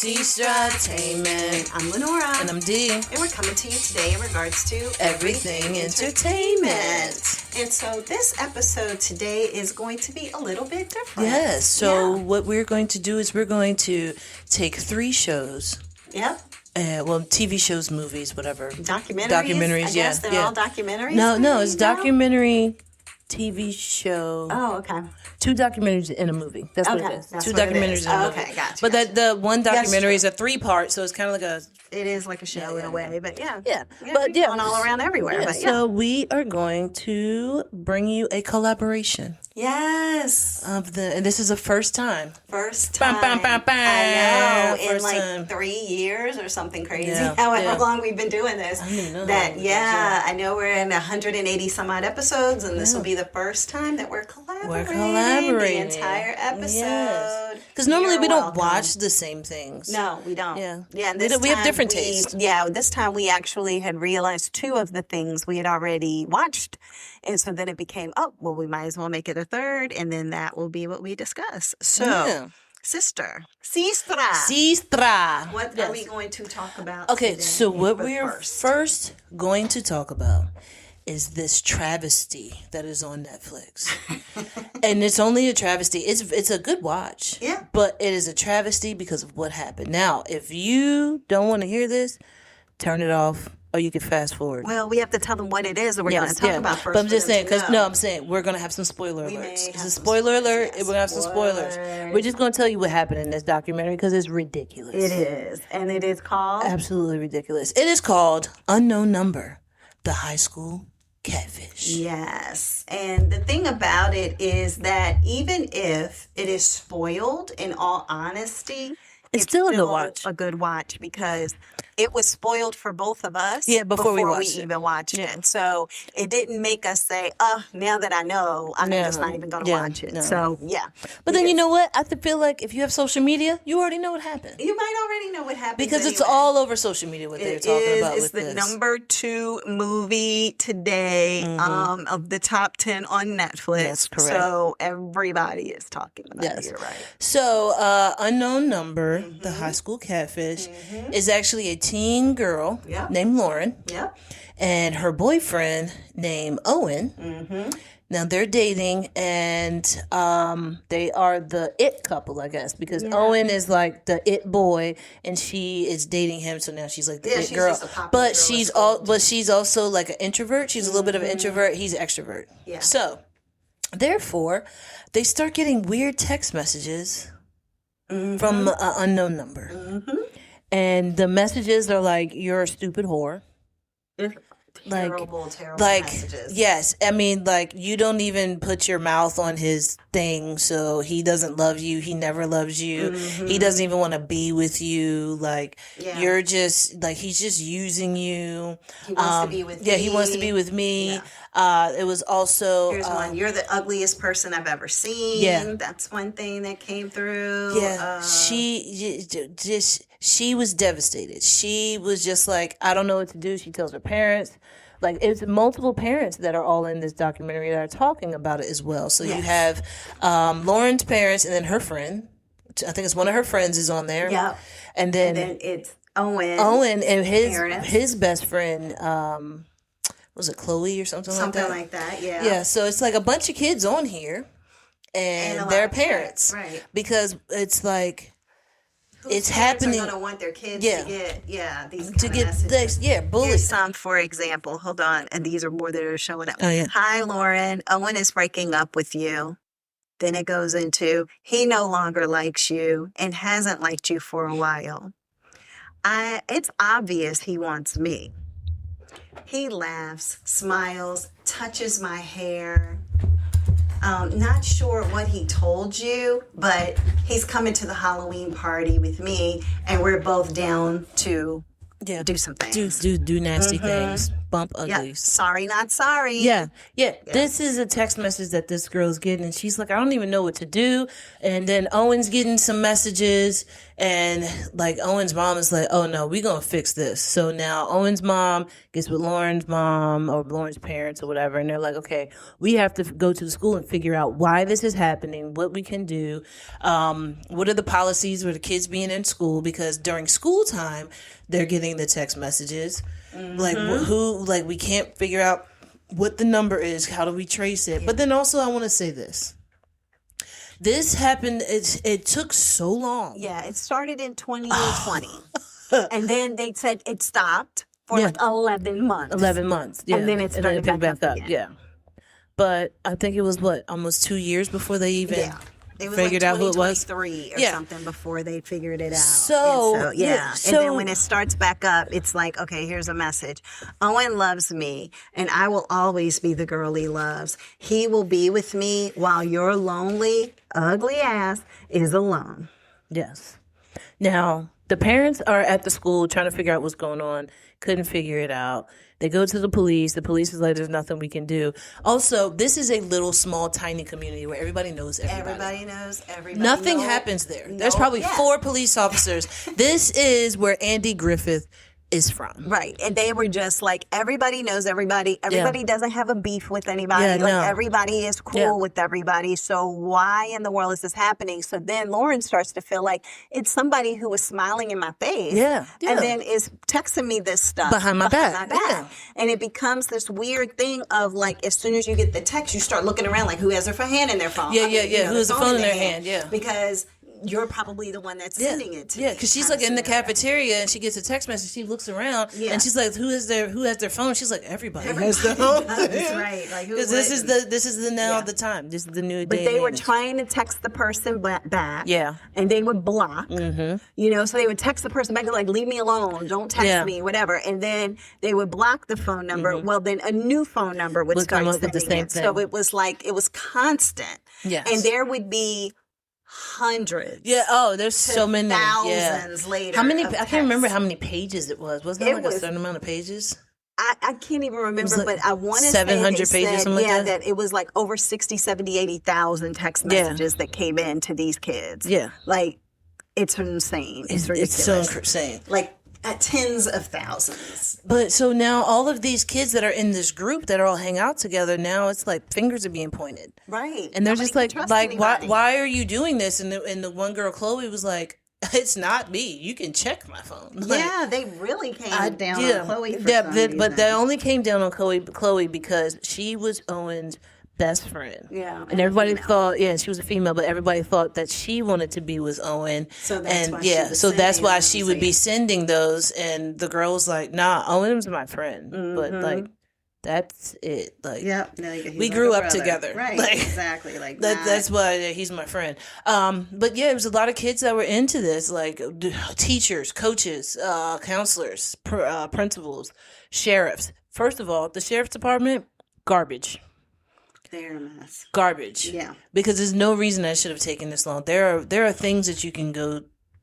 Sestra-Tainment. I'm Lenora. And I'm Dee. And we're coming to you today in regards to Everything Entertainment. And so this episode today is going to be a little bit different. Yes. So what we're going to do is we're going to take 3 shows. Yep. TV shows, movies, whatever. Documentaries. I guess they're all documentaries. No, it's documentary, TV show. Oh, okay. 2 documentaries in a movie. That's what it is. That's 2 what it documentaries is. in a movie. Okay, gotcha. But the one documentary is a 3-part, so it's kind of like a... It is like a show in a way, but Yeah. But going all around everywhere. But So we are going to bring you a collaboration. Yes. And this is a first time. First time. Bam, bam, bam, bam. I know. In First like time. 3 years or something crazy. Yeah, However long we've been doing this. I don't even know. I know we're in 180 some odd episodes, and this will be the first time that we're collaborating. The entire episode. Because normally we don't watch the same things. No, we don't. Yeah. Yeah. We have different tastes. Yeah. This time we actually had realized 2 of the things we had already watched. And so then it became, we might as well make it a 3rd, and then that will be what we discuss. So, Sestra. What are we going to talk about Okay, today? so what we're first going to talk about is this travesty that is on Netflix. And it's only a travesty. It's a good watch. Yeah. But it is a travesty because of what happened. Now, if you don't want to hear this, turn it off. Or you can fast forward. Well, we have to tell them what it is that we're going to talk about first. But I'm just saying, I'm saying we're going to have some spoiler alerts. It's a spoiler alert. We're going to have some spoilers. We're just going to tell you what happened in this documentary because it's ridiculous. It is. And it is called? Absolutely ridiculous. It is called Unknown Number, the High School Catfish. Yes. And the thing about it is that even if it is spoiled, in all honesty, it's still a good watch. A good watch because it was spoiled for both of us. Yeah, before we even watched it. So it didn't make us say, now that I know, I'm just not even going to watch it. No. So, yeah. But then you know what? I feel like if you have social media, you already know what happened. You might already know what happened. Because it's all over social media what they're talking about with this. It's the number 2 movie today of the top 10 on Netflix. That's correct. So everybody is talking about it. You're right. So Unknown Number, the High School Catfish, is actually a teen girl named Lauren. Yep. And her boyfriend named Owen. Now they're dating, and they are the it couple, I guess, because Owen is like the it boy, and she is dating him. So now she's like the it girl. But she's also like an introvert. She's a little bit of an introvert. He's an extrovert. Yeah. So therefore, they start getting weird text messages from an unknown number. And the messages are like, "You're a stupid whore." Terrible messages. Yes. I mean, like, you don't even put your mouth on his thing, so he doesn't love you. He never loves you. He doesn't even want to be with you. Like, you're just, like, he's just using you. He wants to be with me. Yeah, he wants to be with me. Yeah. It was also... Here's one. You're the ugliest person I've ever seen. Yeah. That's one thing that came through. Yeah. She was devastated. She was just like, I don't know what to do. She tells her parents. Like, it's multiple parents that are all in this documentary that are talking about it as well. So you have Lauren's parents and then her friend. I think it's one of her friends is on there. Yeah. And then it's Owen. Owen and his best friend, was it Chloe or something like that? Something like that, yeah. Yeah, so it's like a bunch of kids on here and their parents. Right. Because it's like... It's happening. Are going to want their kids to get these messages. bullied. Here's some, for example. Hold on, and these are more that are showing up. Oh, yeah. Hi, Lauren. Owen is breaking up with you. Then it goes into he no longer likes you and hasn't liked you for a while. It's obvious he wants me. He laughs, smiles, touches my hair. Not sure what he told you, but he's coming to the Halloween party with me, and we're both down to do some things. Do nasty things. bump Yeah. uglies. Sorry, not sorry. Yeah. This is a text message that this girl's getting, and she's like, I don't even know what to do. And then Owen's getting some messages, and like Owen's mom is like, oh no, we're gonna fix this. So now Owen's mom gets with Lauren's mom or Lauren's parents or whatever, and they're like, okay, we have to go to the school and figure out why this is happening, what we can do, what are the policies for the kids being in school, because during school time they're getting the text messages. Like who, like we can't figure out what the number is. How do we trace it? But then also I want to say this. This happened. It took so long. Yeah, it started in 2020, and then they said it stopped for like 11 months. 11 months. Yeah, and then it started picked back up again. Yeah, but I think it was almost 2 years before they even It was figured out who it was. 2023 or something before they figured it out. So and then when it starts back up, it's like, okay, here's a message. Owen loves me, and I will always be the girl he loves. He will be with me while your lonely, ugly ass is alone. Yes. Now, the parents are at the school trying to figure out what's going on. Couldn't figure it out. They go to the police. The police is like, there's nothing we can do. Also, this is a little, small, tiny community where everybody knows everybody. Everybody knows everybody. Nothing happens there. There's probably 4 police officers. This is where Andy Griffith is from. Right. And they were just like, everybody knows everybody. Everybody doesn't have a beef with anybody. Everybody is cool with everybody. So why in the world is this happening? So then Lauren starts to feel like it's somebody who was smiling in my face. Yeah. And then is texting me this stuff. Behind my back. Yeah. And it becomes this weird thing of like, as soon as you get the text, you start looking around like, who has their hand in their phone? Yeah. Who has a phone in their hand? Yeah. Because you're probably the one that's sending it to me. Yeah, because she's like in the cafeteria and she gets a text message. She looks around and she's like, "Who has their phone?" She's like, "Everybody has their phone." That's right. Like, because this is the now of the time. This is the new day. But they were trying to text the person back. Yeah, and they would block. Mm-hmm. So they would text the person back and like, "Leave me alone. Don't text me, whatever." And then they would block the phone number. Mm-hmm. Well, then a new phone number would start come up with the same thing. So it was like it was constant. Yes. And there would be hundreds. Yeah. Oh, there's so many. Thousands later. How many? I can't remember how many pages it was. Wasn't it like a certain amount of pages? I can't even remember, but I want to say 700 pages, something like that it was like over 60, 70, 80,000 text messages that came in to these kids. Yeah. Like, it's insane. It's ridiculous. It's so insane. Like, at tens of thousands. But so now all of these kids that are in this group that all hang out together, now it's like fingers are being pointed. Right. And they're just like why are you doing this? And the one girl, Chloe, was like, it's not me. You can check my phone. Yeah, they really came down on Chloe for some reason. But they only came down on Chloe because she was Owen's best friend. Yeah. And everybody thought, she was a female, but everybody thought that she wanted to be with Owen. So that's why she would be sending those. And the girl was like, nah, Owen's my friend. Mm-hmm. But like, that's it. Like, we grew up together. Right. Like, exactly. Like that's why he's my friend. But yeah, it was a lot of kids that were into this, like teachers, coaches, counselors, principals, sheriffs. First of all, the sheriff's department, garbage. They're a mess. Garbage. Yeah. Because there's no reason that should have taken this long. There are things that you can go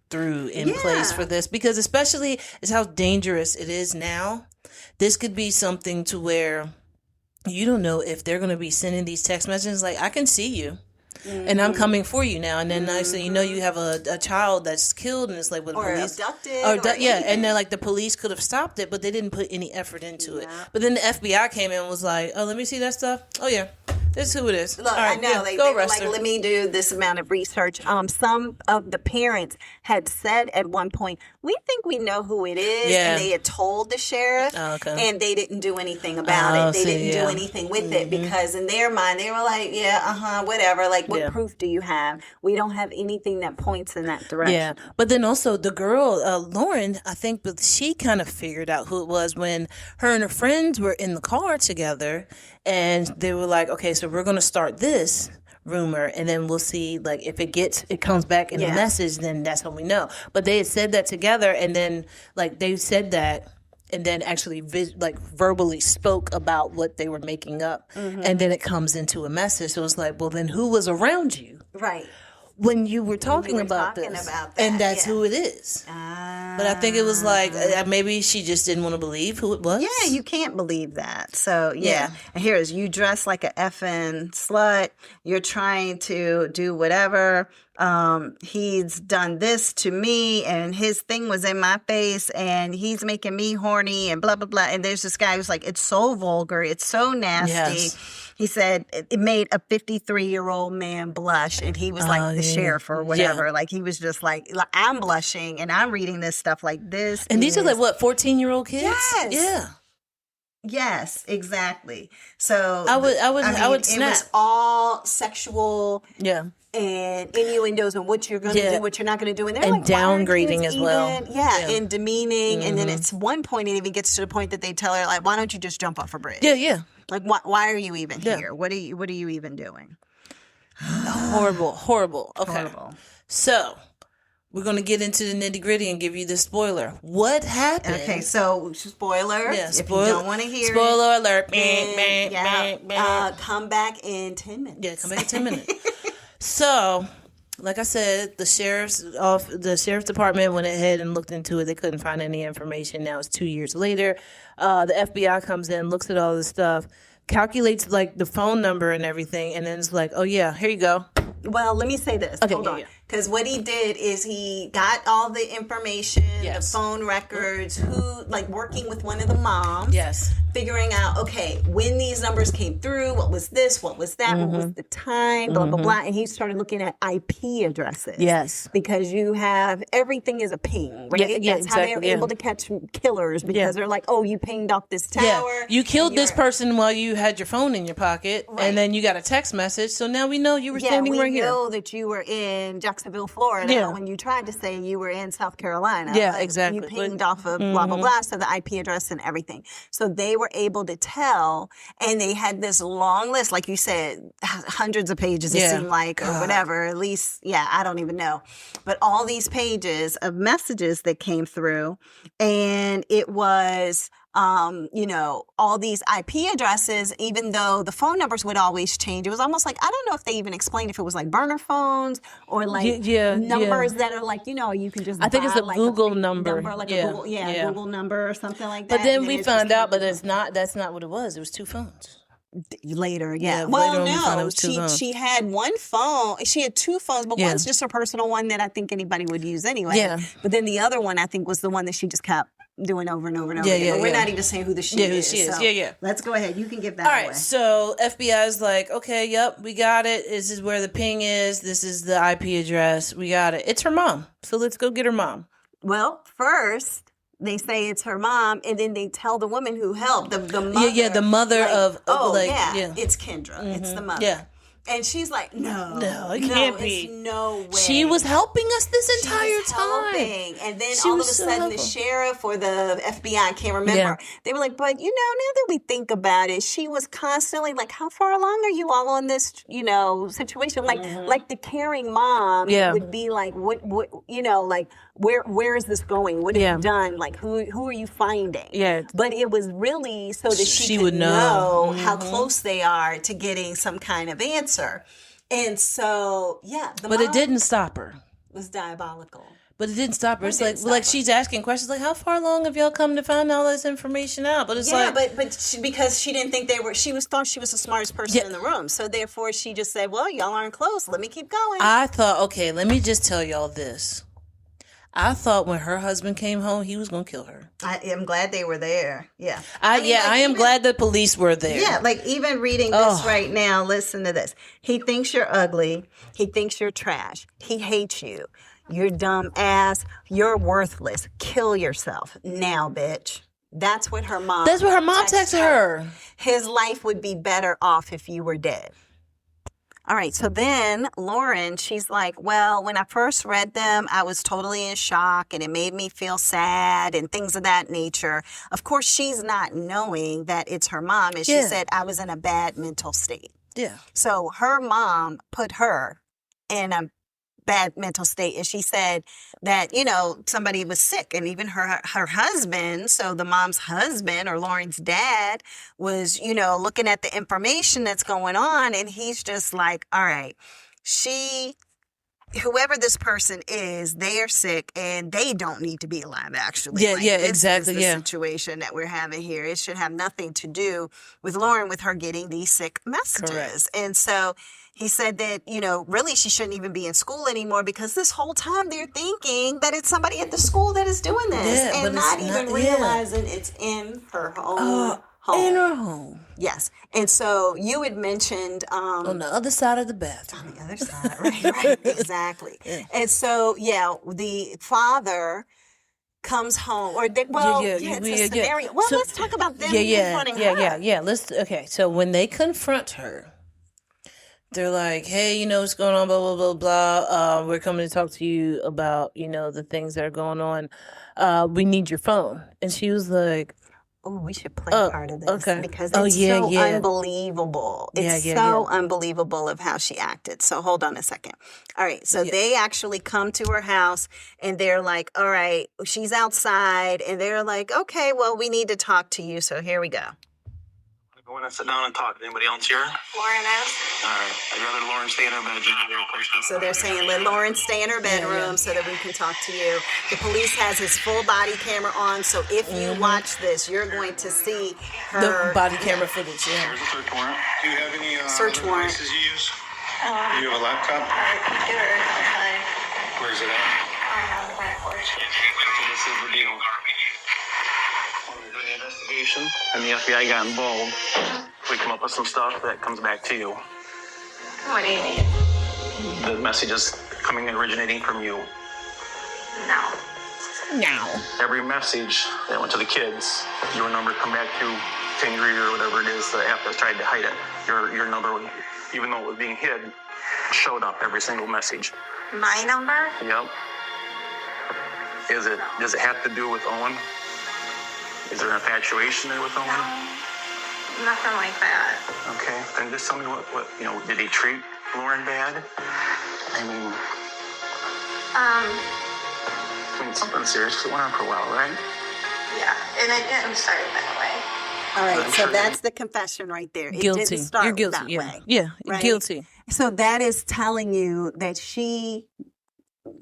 through in place for this, because especially is how dangerous it is now. This could be something to where you don't know if they're going to be sending these text messages like, I can see you. Mm-hmm. And I'm coming for you now. And then next thing you know, you have a child that's killed, and it's like, or police abducted. And then like the police could have stopped it, but they didn't put any effort into it. But then the FBI came in and was like, oh, let me see that stuff. Oh yeah, this is who it is. Look, I know they were like, let me do this amount of research. Some of the parents had said at one point, we think we know who it is, and they had told the sheriff, and they didn't do anything about it. They didn't do anything with it because in their mind they were like, whatever. Like, what proof do you have? We don't have anything that points in that direction. Yeah, but then also the girl, Lauren, I think, but she kind of figured out who it was when her and her friends were in the car together, and they were like, okay, so we're going to start this rumor, and then we'll see, like, if it comes back in the message, then that's when we know. But they had said that together, and then like they said that, and then actually verbally spoke about what they were making up, and then it comes into a message. So it's like, well, then who was around you? Right. when you were talking about talking this. about that, And that's yeah. who it is. But I think it was like, maybe she just didn't want to believe who it was. Yeah, you can't believe that. So, yeah. Yeah. And here's, you dress like a effing slut. You're trying to do whatever. He's done this to me, and his thing was in my face, and he's making me horny, and blah, blah, blah. And there's this guy who's like, it's so vulgar. It's so nasty. Yes. He said it made a 53-year-old man blush, and he was like the sheriff or whatever. Yeah. Like, he was just like, I'm blushing, and I'm reading this stuff like this. And these are like, what, 14-year-old kids? Yes. Yeah. Yes, exactly. So I would it snap. was all sexual Yeah. and innuendos and what you're going to do, what you're not going to do, and they're And like, why are downgrading kids as well. Yeah, and demeaning. And then it's one point it even gets to the point that they tell her, like, why don't you just jump off a bridge? Yeah, yeah. Like, why are you even here? What are you even doing? Horrible. Okay. Horrible. So we're going to get into the nitty gritty and give you the spoiler. What happened? Okay, so spoiler. Yeah, if you don't want to hear spoiler alert. then, come back in 10 minutes. Yeah, come back in 10 minutes. So, like I said, the sheriff's department went ahead and looked into it. They couldn't find any information. Now it's 2 years later. The FBI comes in, looks at all this stuff, calculates like the phone number and everything, and then it's like, oh yeah, here you go. Well, let me say this. Okay, Hold on. yeah. Because what he did is he got all the information, Yes. the phone records, working with one of the moms. Yes. Figuring out, okay, when these numbers came through, what was this, what was that, what was the time, blah, blah, blah. And he started looking at IP addresses. Yes. Because you have, everything is a ping, right? Yeah, That's how they're exactly, able to catch killers because they're like, oh, you pinged off this tower. Yeah. You killed this person while you had your phone in your pocket, and then you got a text message. So now we know you were standing right here. We know that you were in Jacksonville, Florida. When you tried to say you were in South Carolina. Yeah, exactly. You pinged off of blah, blah, blah, so the IP address and everything. So they were able to tell, and they had this long list, like you said, hundreds of pages, it seemed like, or whatever, at least, I don't even know. But all these pages of messages that came through, and it was... all these IP addresses, even though the phone numbers would always change. It was almost like, I don't know if they even explained if it was like burner phones or like numbers that are like, you can just I think it's a like Google number. Like a Google, Google number or something like that. But then we found out, but that's not what it was. It was two phones. Later, Well, no, she had one phone. She had two phones, but one's just her personal one that I think anybody would use anyway. Yeah. But then the other one, I think, was the one that she just kept doing over and over and over again. But we're not even saying who the she is. So let's go ahead. You can give that away. All right. So FBI is like, okay, yep, we got it. This is where the ping is. This is the IP address. We got it. It's her mom. So let's go get her mom. Well, first they say it's her mom, and then they tell the woman who helped, the mother. The mother it's Kendra. It's the mother. Yeah. And she's like, no, it can't be. It's no way. She was helping us this entire time. And then all of a sudden, the sheriff or the FBI, I can't remember, they were like, but now that we think about it, she was constantly like, how far along are you all on this, situation? Like the caring mom would be like, what, like, where is this going? What have you done? Like, who are you finding? Yeah. But it was really so that she could know how close they are to getting some kind of answer. And so, but it didn't stop her. Was diabolical. But it didn't stop her. It's like she's asking questions like, how far along have y'all come to find all this information out? But it's because she didn't think thought she was the smartest person in the room. So therefore she just said, well, y'all aren't close. Let me keep going. I thought, okay, let me just tell y'all this. I thought when her husband came home, he was going to kill her. I am glad they were there. Yeah. I am glad the police were there. Yeah, like even reading this right now, listen to this. He thinks you're ugly. He thinks you're trash. He hates you. You're dumb ass. You're worthless. Kill yourself now, bitch. That's what her mom texted her. His life would be better off if you were dead. All right, so then Lauren, she's like, well, when I first read them, I was totally in shock and it made me feel sad and things of that nature. Of course, she's not knowing that it's her mom. And she said, I was in a bad mental state. Yeah. So her mom put her in a bad mental state. And she said that, somebody was sick. And even her husband, so the mom's husband or Lauren's dad was, looking at the information that's going on. And he's just like, all right, she whoever this person is, they are sick and they don't need to be alive, actually. Yeah, Like, yeah, this exactly, is the yeah. situation that we're having here. It should have nothing to do with Lauren, with her getting these sick messages. Correct. And so he said that, really she shouldn't even be in school anymore, because this whole time they're thinking that it's somebody at the school that is doing this, Yeah, and but it's not even not- realizing it's in her own home. In her home. Yes. And so you had mentioned On the other side of the bathroom. on the other side, right, exactly. And so, the father comes home, or it's a scenario. Well, So- let's talk about them confronting her. Okay, so when they confront her, they're like, hey, what's going on, blah, blah, blah, blah. We're coming to talk to you about, the things that are going on. We need your phone. And she was like, Oh, we should play part of this, okay. because Oh, it's yeah, so yeah. unbelievable. It's unbelievable of how she acted. So hold on a second. All right. So they actually come to her house and they're like, all right, she's outside. And they're like, okay, well, we need to talk to you. So here we go. Go in and sit down and talk. Anybody else here? Lauren is. All right. I'd rather Lauren stay in her bedroom. So they're saying, let Lauren stay in her bedroom so that we can talk to you. The police has his full body camera on. So if you watch this, you're going to see her. The body camera footage, yeah. Here's a search warrant. Do you have any Search warrant. devices you use? Do you have a laptop? Computer outside Where's it at? on the back porch. So this is the deal. When we do the investigation and the FBI got involved, we come up with some stuff that comes back to you. What do you need? The message is originating from you. No. Now. Every message that went to the kids, your number come back to Tingry or whatever it is, the app that tried to hide it. Your number, even though it was being hid, showed up every single message. My number? Yep. Does it have to do with Owen? Is there an infatuation there with Owen? Nothing like that. Okay, then just tell me what did he treat Lauren bad? I mean, something serious, 'cause it went on for a while, right? Yeah, and it didn't start that way. All right. I'm So sure that's the confession right there. It Guilty. didn't start You're guilty, that yeah. way. Yeah, right? guilty. So that is telling you that she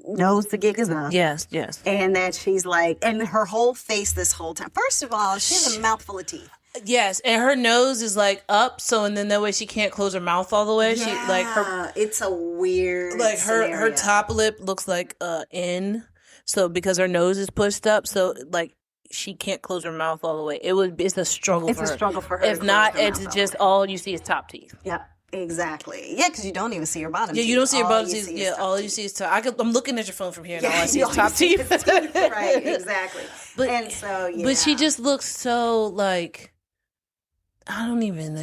knows the gig is up. Yes, yes. And that she's like, and her whole face this whole time. First of all, she has a mouthful of teeth. Yes, and her nose is like up, and then that way she can't close her mouth all the way. She It's a weird her scenario. top lip looks like in, so because her nose is pushed up, so like she can't close her mouth all the way. It's a struggle. It's for a her. struggle for her. If to not, close her it's mouth just all all you see is top teeth. the way. Yep. Exactly. Yeah, because you don't even see her bottom Yeah, teeth. you don't see your All bottom you teeth. see is Yeah, top all teeth. you see is top. I'm looking at your phone from here, and all I see all is you top see teeth. is teeth. Right, exactly. And so, yeah. But she just looks so like I can't even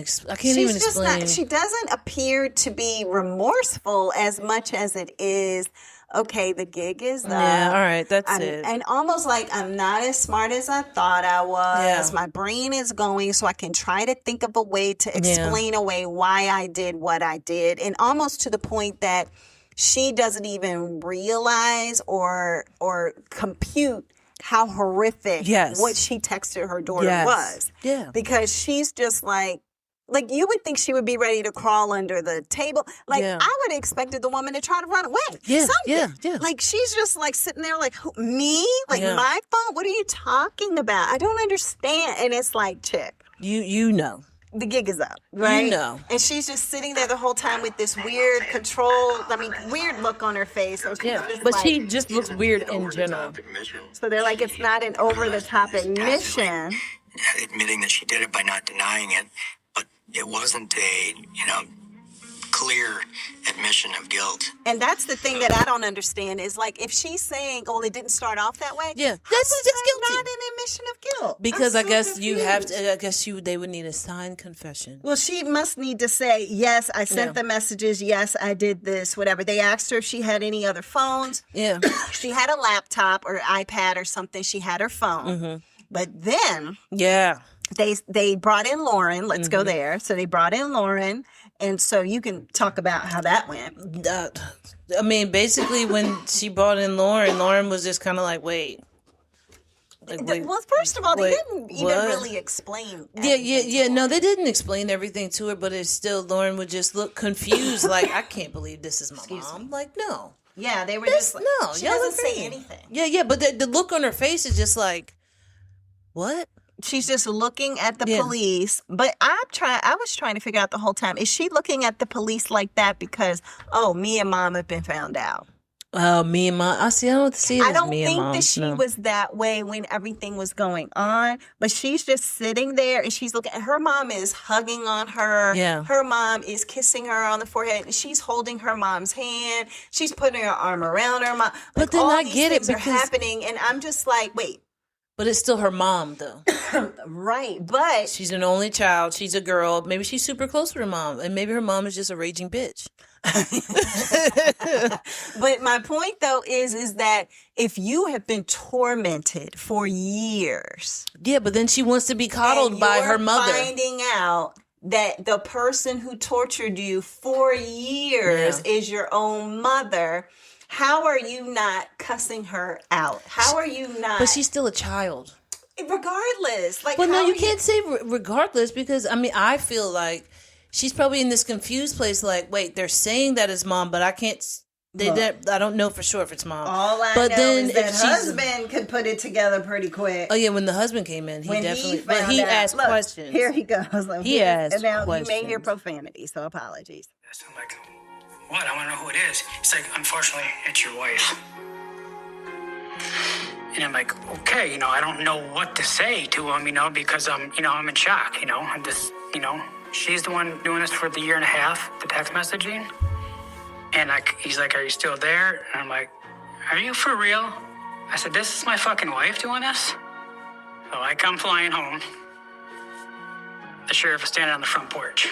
explain. She doesn't appear to be remorseful as much as it is, okay, the gig is up. Yeah, all right, that's it. And almost like I'm not as smart as I thought I was. Yeah. My brain is going, so I can try to think of a way to explain away why I did what I did. And almost to the point that she doesn't even realize or compute how horrific what she texted her daughter was. Yeah. Because she's just like you would think she would be ready to crawl under the table. Like I would have expected the woman to try to run away. Yeah, Something. yeah. Like she's just like sitting there like, who, me? Like Yeah. my phone? What are you talking about? I don't understand. And it's like, chick, You know. the gig is up, right? You know. And she's just sitting there the whole time with this weird weird look on her face. So she's Yeah, just but like- she just looks weird in general. So they're like, it's not an over-the-top admission. Admitting that she did it by not denying it, but it wasn't a, clear admission of guilt. And that's the thing that I don't understand is like if she's saying, "Oh, it didn't start off that way." Yeah, how that's is just that guilty. not an admission of guilt? Because I'm I guess so you have confused. to. I guess they would need a signed confession. Well, she must need to say, "Yes, I sent the messages. Yes, I did this. Whatever." They asked her if she had any other phones. Yeah. She had a laptop or iPad or something. She had her phone. Mm-hmm. But then Yeah. they brought in Lauren. Let's go there. So they brought in Lauren. And so you can talk about how that went. I mean, basically, when she brought in Lauren was just kind of like, wait. Well, first of all, they didn't even what? really explain. Yeah. No, they didn't explain everything to her, but it's still Lauren would just look confused, like I can't believe this is my mom. Like, no. Yeah, they were just like, no, she y'all doesn't say agree. anything. Yeah, but the look on her face is just like, what? She's just looking at the Yeah. police. But I was trying to figure out the whole time, is she looking at the police like that because, oh, me and mom have been found out? Me and mom. I don't see it I as don't me and think mom. that she no. was that way when everything was going on, but she's just sitting there and she's looking. Her mom is hugging on her. Yeah. Her mom is kissing her on the forehead. And she's holding her mom's hand. She's putting her arm around her mom. But then all I these get it things are because- happening, and I'm just like, wait, But it's still her mom, though. right? But She's an only child. She's a girl. Maybe she's super close to her mom. And maybe her mom is just a raging bitch. But my point though is that if you have been tormented for years, Yeah, but then she wants to be coddled and by you're her mother. finding out that the person who tortured you for years is your own mother, how are you not cussing her out? How are you not? But she's still a child. regardless. Like, Well, no, how you are can't say regardless because, I mean, I feel like she's probably in this confused place like, wait, they're saying that it's mom, but I can't... I don't know for sure if it's mom. All I but know then is if that she's- husband could put it together pretty quick. Oh, yeah, when the husband came in, he When definitely... found But he out- asked Look, questions. Here he goes. Look, He asked and now you may hear questions. profanity, so apologies. So I'm like, what? I want to know who it is. He's like, unfortunately, it's your wife. And I'm like, okay, I don't know what to say to him, because I'm in shock, I'm just, she's the one doing this for the year and a half, the text messaging. And he's like, are you still there? And I'm like, are you for real? I said, this is my fucking wife doing this? So I come flying home. The sheriff is standing on the front porch.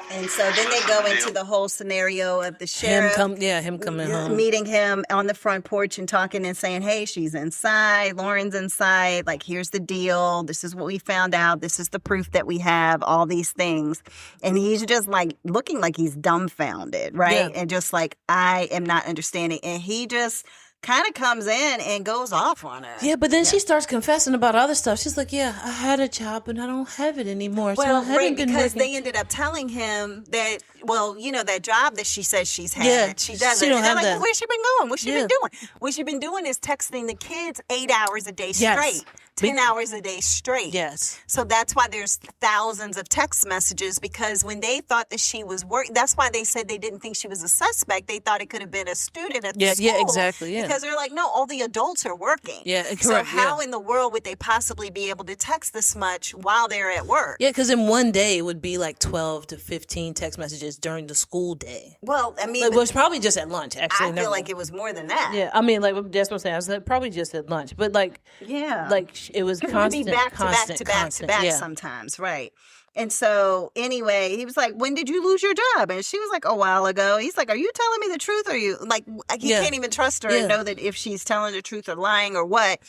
And so then they go into the whole scenario of the sheriff him coming home. meeting him on the front porch and talking and saying, hey, she's inside, Lauren's inside, like, here's the deal, this is what we found out, this is the proof that we have, all these things. And he's just like looking like he's dumbfounded, right? Yeah. And just like, I am not understanding. And he just kind of comes in and goes off on her. Yeah, but then she starts confessing about other stuff. She's like, yeah, I had a job, but I don't have it anymore. So I Well, haven't right, been because working. they ended up telling him that, well, that job that she says she's had, Yeah, she doesn't. she don't And they're have like, that. where's she been going? What's she been doing? What she been doing is texting the kids 8 hours a day Yes. straight, 10 hours a day straight. Yes. So that's why there's thousands of text messages, because when they thought that she was working, that's why they said they didn't think she was a suspect. They thought it could have been a student at the school. Yeah, exactly, yeah. Because they're like, no, all the adults are working. Yeah, So correct, how yeah. in the world would they possibly be able to text this much while they're at work? Yeah, because in one day it would be like 12 to 15 text messages during the school day. Well, I mean, It was probably just at lunch, actually. I feel like it was more than that. Yeah, I mean, like, that's what I'm saying. I was like, probably just at lunch. But, like, Yeah. it was It would constant, be back to back constant, to back constant. to back Yeah. sometimes, right? And so anyway, he was like, when did you lose your job? And she was like, a while ago. He's like, are you telling me the truth? Or are you like, he Yeah. can't even trust her Yeah. and know that if she's telling the truth or lying or what.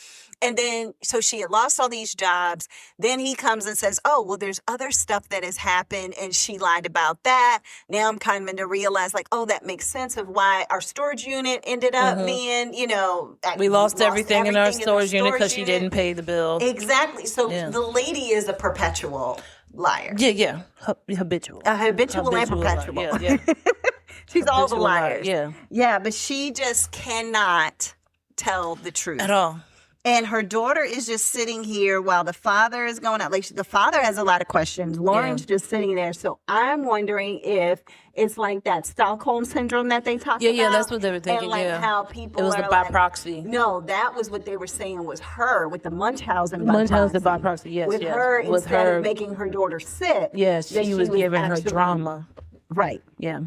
And then, so she had lost all these jobs. Then he comes and says, oh, well, there's other stuff that has happened and she lied about that. Now I'm coming to realize, like, oh, that makes sense of why our storage unit ended up being, We lost everything in our storage unit because she didn't pay the bill. Exactly. So Yeah. the lady is a perpetual liar. Yeah. Habitual. Habitual and liar. perpetual. Yeah. She's all the Habitual liar, liars. yeah. Yeah, but she just cannot tell the truth. At all. And her daughter is just sitting here while the father is going out. Like, the father has a lot of questions. Lauren's just sitting there. So I'm wondering if it's like that Stockholm syndrome that they talked about. Yeah, that's what they were thinking, And like yeah. how people It was are the by like- proxy. No, that was what they were saying was her with the Munchausen by Munchausen by proxy. proxy, yes, With yes. her, With instead her- of making her daughter sick. Yes, that she was giving her actually- drama. Right. Yeah.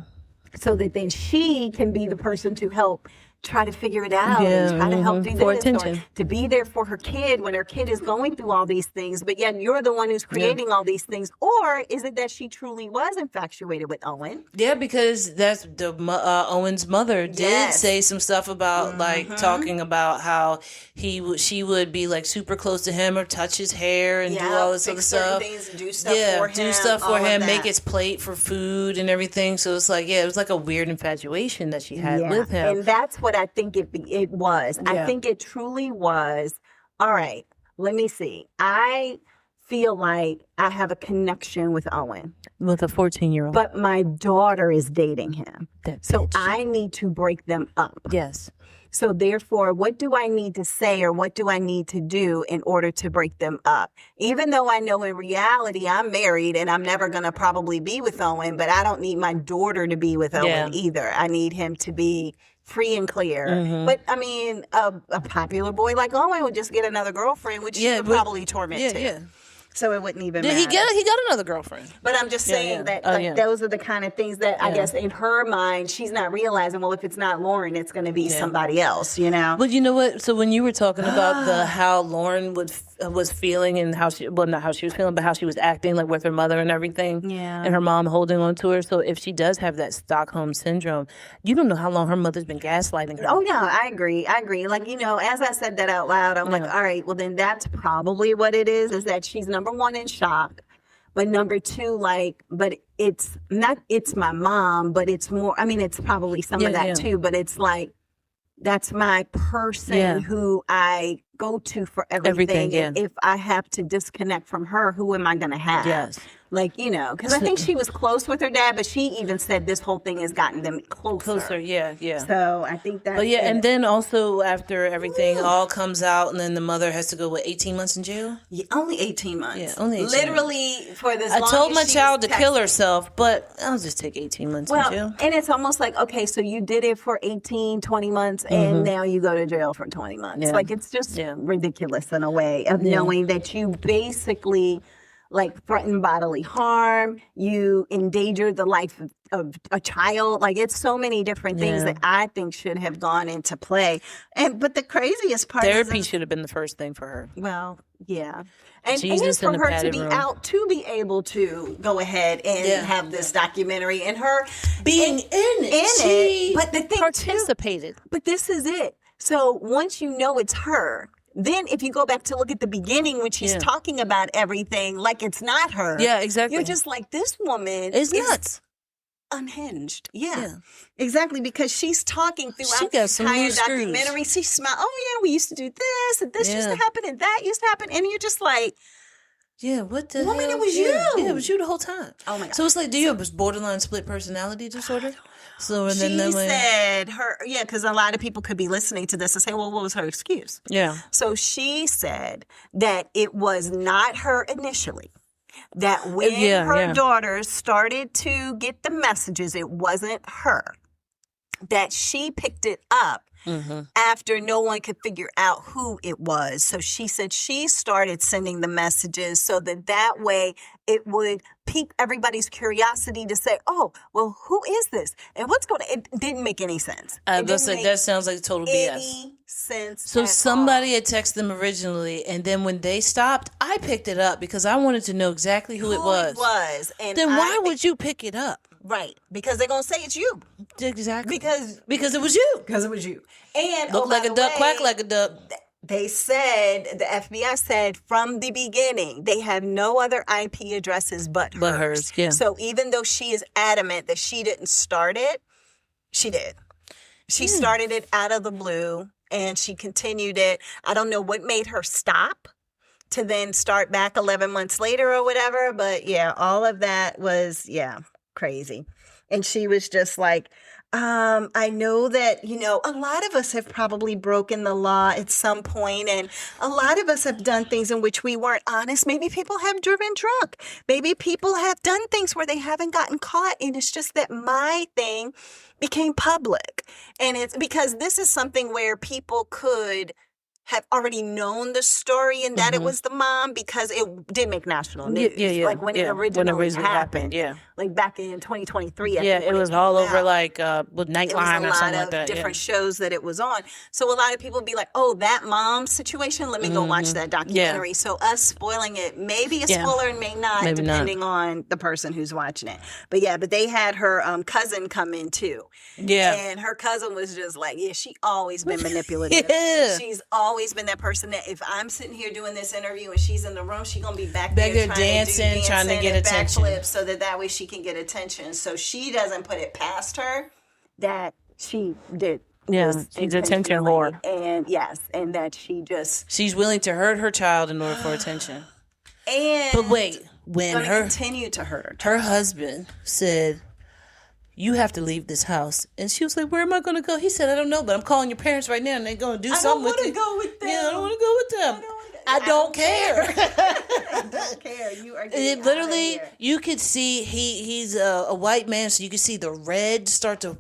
So that then she can be the person to help try to figure it out Yeah, and try to help do for this, or attention. to be there for her kid when her kid is going through all these things, but yet you're the one who's creating all these things. Or is it that she truly was infatuated with Owen? Yeah, because that's the Owen's mother did Yes. say some stuff about like talking about how she would be like super close to him or touch his hair and do all this other fix certain stuff. things, do stuff for him, do stuff all for of him, that. make his plate for food and everything. So it's like, it was like a weird infatuation that she had with him. And that's what I think it was. I Yeah. think it truly was. All right, let me see. I feel like I have a connection with Owen. With a 14-year-old. But my daughter is dating him. So I need to break them up. Yes. So therefore, what do I need to say or what do I need to do in order to break them up? Even though I know in reality I'm married and I'm never going to probably be with Owen, but I don't need my daughter to be with Owen either. I need him to be free and clear. But I mean, a popular boy like Owen would just get another girlfriend, which she would probably torment too. Yeah. So it wouldn't even matter. He got another girlfriend. But I'm just saying that those are the kind of things that I guess in her mind, she's not realizing, well, if it's not Lauren, it's going to be somebody else, you know? But you know what? So when you were talking about how Lauren was feeling and how she, well, not how she was feeling, but how she was acting like with her mother and everything. Yeah. And her mom holding on to her. So if she does have that Stockholm syndrome, you don't know how long her mother's been gaslighting her. Oh, no, I agree. Like, you know, as I said that out loud, I'm like, all right, well, then that's probably what it is that she's number one in shock. But number two, like, but it's not, it's my mom, but it's more, I mean, it's probably some of that too, but it's like, that's my person who I go to for everything. And if I have to disconnect from her, who am I going to have? Yes. Like, you know, because I think she was close with her dad, but she even said this whole thing has gotten them closer. Yeah. So I think that's But and then also after everything all comes out, and then the mother has to go, 18 months in jail? Yeah, only 18 months. Yeah, only 18 Literally months. For this I long told as my she child to was kill texting. herself, but I'll just take 18 months in jail. And it's almost like, okay, so you did it for 18, 20 months, and now you go to jail for 20 months. Yeah. Like, it's just ridiculous in a way of knowing that you basically, like, threaten bodily harm, you endanger the life of a child. Like, it's so many different things that I think should have gone into play. But the craziest part Therapy should have been the first thing for her. Well, yeah. And Jesus for in the her to padded be room. out, to be able to go ahead and have this documentary, and her Being in it. But the thing participated. but this is it. So once you know it's her, then if you go back to look at the beginning when she's talking about everything like it's not her. Yeah, exactly. You're just like, this woman is nuts. Unhinged. Yeah. Exactly, because she's talking throughout She got some entire loose screws. documentary. She smiled. Oh yeah, we used to do this and this used to happen and that used to happen, and you're just like, yeah, what the woman, hell? it was you. Yeah, it was you the whole time. Oh my God. So it's like, do you have borderline split personality disorder? So and she then said her, because a lot of people could be listening to this and say, well, what was her excuse? Yeah. So she said that it was not her initially. That when her daughters started to get the messages, it wasn't her. That she picked it up after no one could figure out who it was. So she said she started sending the messages so that way it would pique everybody's curiosity to say, oh, well, who is this? And what's going on? It didn't make any sense. That sounds like total BS. Any sense So at somebody all. had texted them originally, and then when they stopped, I picked it up because I wanted to know exactly who it was. And then why would you pick it up? Right. Because they're going to say it's you. Exactly. Because it was you. Because it was you. And Look like a duck, quack like a duck. They said, the FBI said from the beginning, they have no other IP addresses but hers. Yeah. So even though she is adamant that she didn't start it, she did. She started it out of the blue, and she continued it. I don't know what made her stop to then start back 11 months later or whatever. But yeah, all of that was, crazy. And she was just like, I know that, a lot of us have probably broken the law at some point, and a lot of us have done things in which we weren't honest. Maybe people have driven drunk. Maybe people have done things where they haven't gotten caught. And it's just that my thing became public. And it's because this is something where people could have already known the story and that it was the mom, because it did make national news. Yeah. Like when it originally happened. Yeah. Like back in 2023. It was all over like with Nightline or something like that. There was a lot of different shows that it was on. So a lot of people would be like, oh, that mom situation, let me go watch that documentary. Yeah. So us spoiling it may be a spoiler and may not, Maybe depending on the person who's watching it. But they had her cousin come in too. Yeah. And her cousin was just like, she always been manipulative. She's always been that person that if I'm sitting here doing this interview and she's in the room, she's going to be back there dancing, trying to get attention. Backflips so that way she can get attention. So she doesn't put it past her that she did. Yeah, she's attention whore. And and that she's willing to hurt her child in order for attention. And But wait, when gonna her continue to hurt her husband said, "You have to leave this house," and she was like, "Where am I going to go?" He said, "I don't know, but I'm calling your parents right now, and they're going to do something with you." I don't want to go with them. Yeah, I don't want to go with them. I don't care. I don't care. You are getting It literally, out of here. you could see he's a white man, so you could see the red start to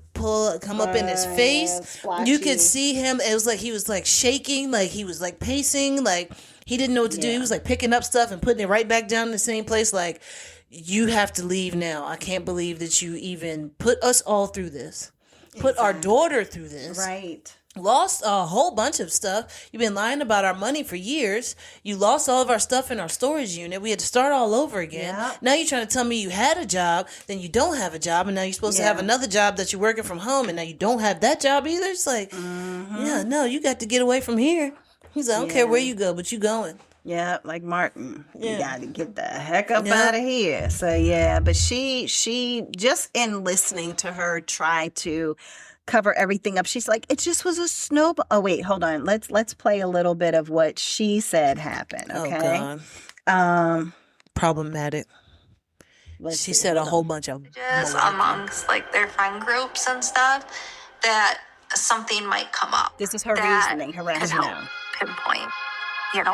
come up in his face. splotchy. You could see him. It was like he was like shaking, like he was like pacing, like he didn't know what to do. He was like picking up stuff and putting it right back down in the same place. Like, you have to leave now. I can't believe that you even put us all through this. Put our daughter through this. Right. Lost a whole bunch of stuff. You've been lying about our money for years. You lost all of our stuff in our storage unit. We had to start all over again. Yep. Now you're trying to tell me you had a job, then you don't have a job, and now you're supposed to have another job that you're working from home, and now you don't have that job either. It's like, yeah, no, you got to get away from here. He's like, I don't care where you go, but you going. Yeah, like Martin. You got to get the heck up out of here. So yeah, but she just in listening to her try to cover everything up, she's like, it just was a snowball. Oh wait, hold on. Let's play a little bit of what she said happened. Okay. Oh God. Problematic. She said a whole bunch of Just amongst like their friend groups and stuff, that something might come up. This is her that reasoning, her could rationale. help pinpoint,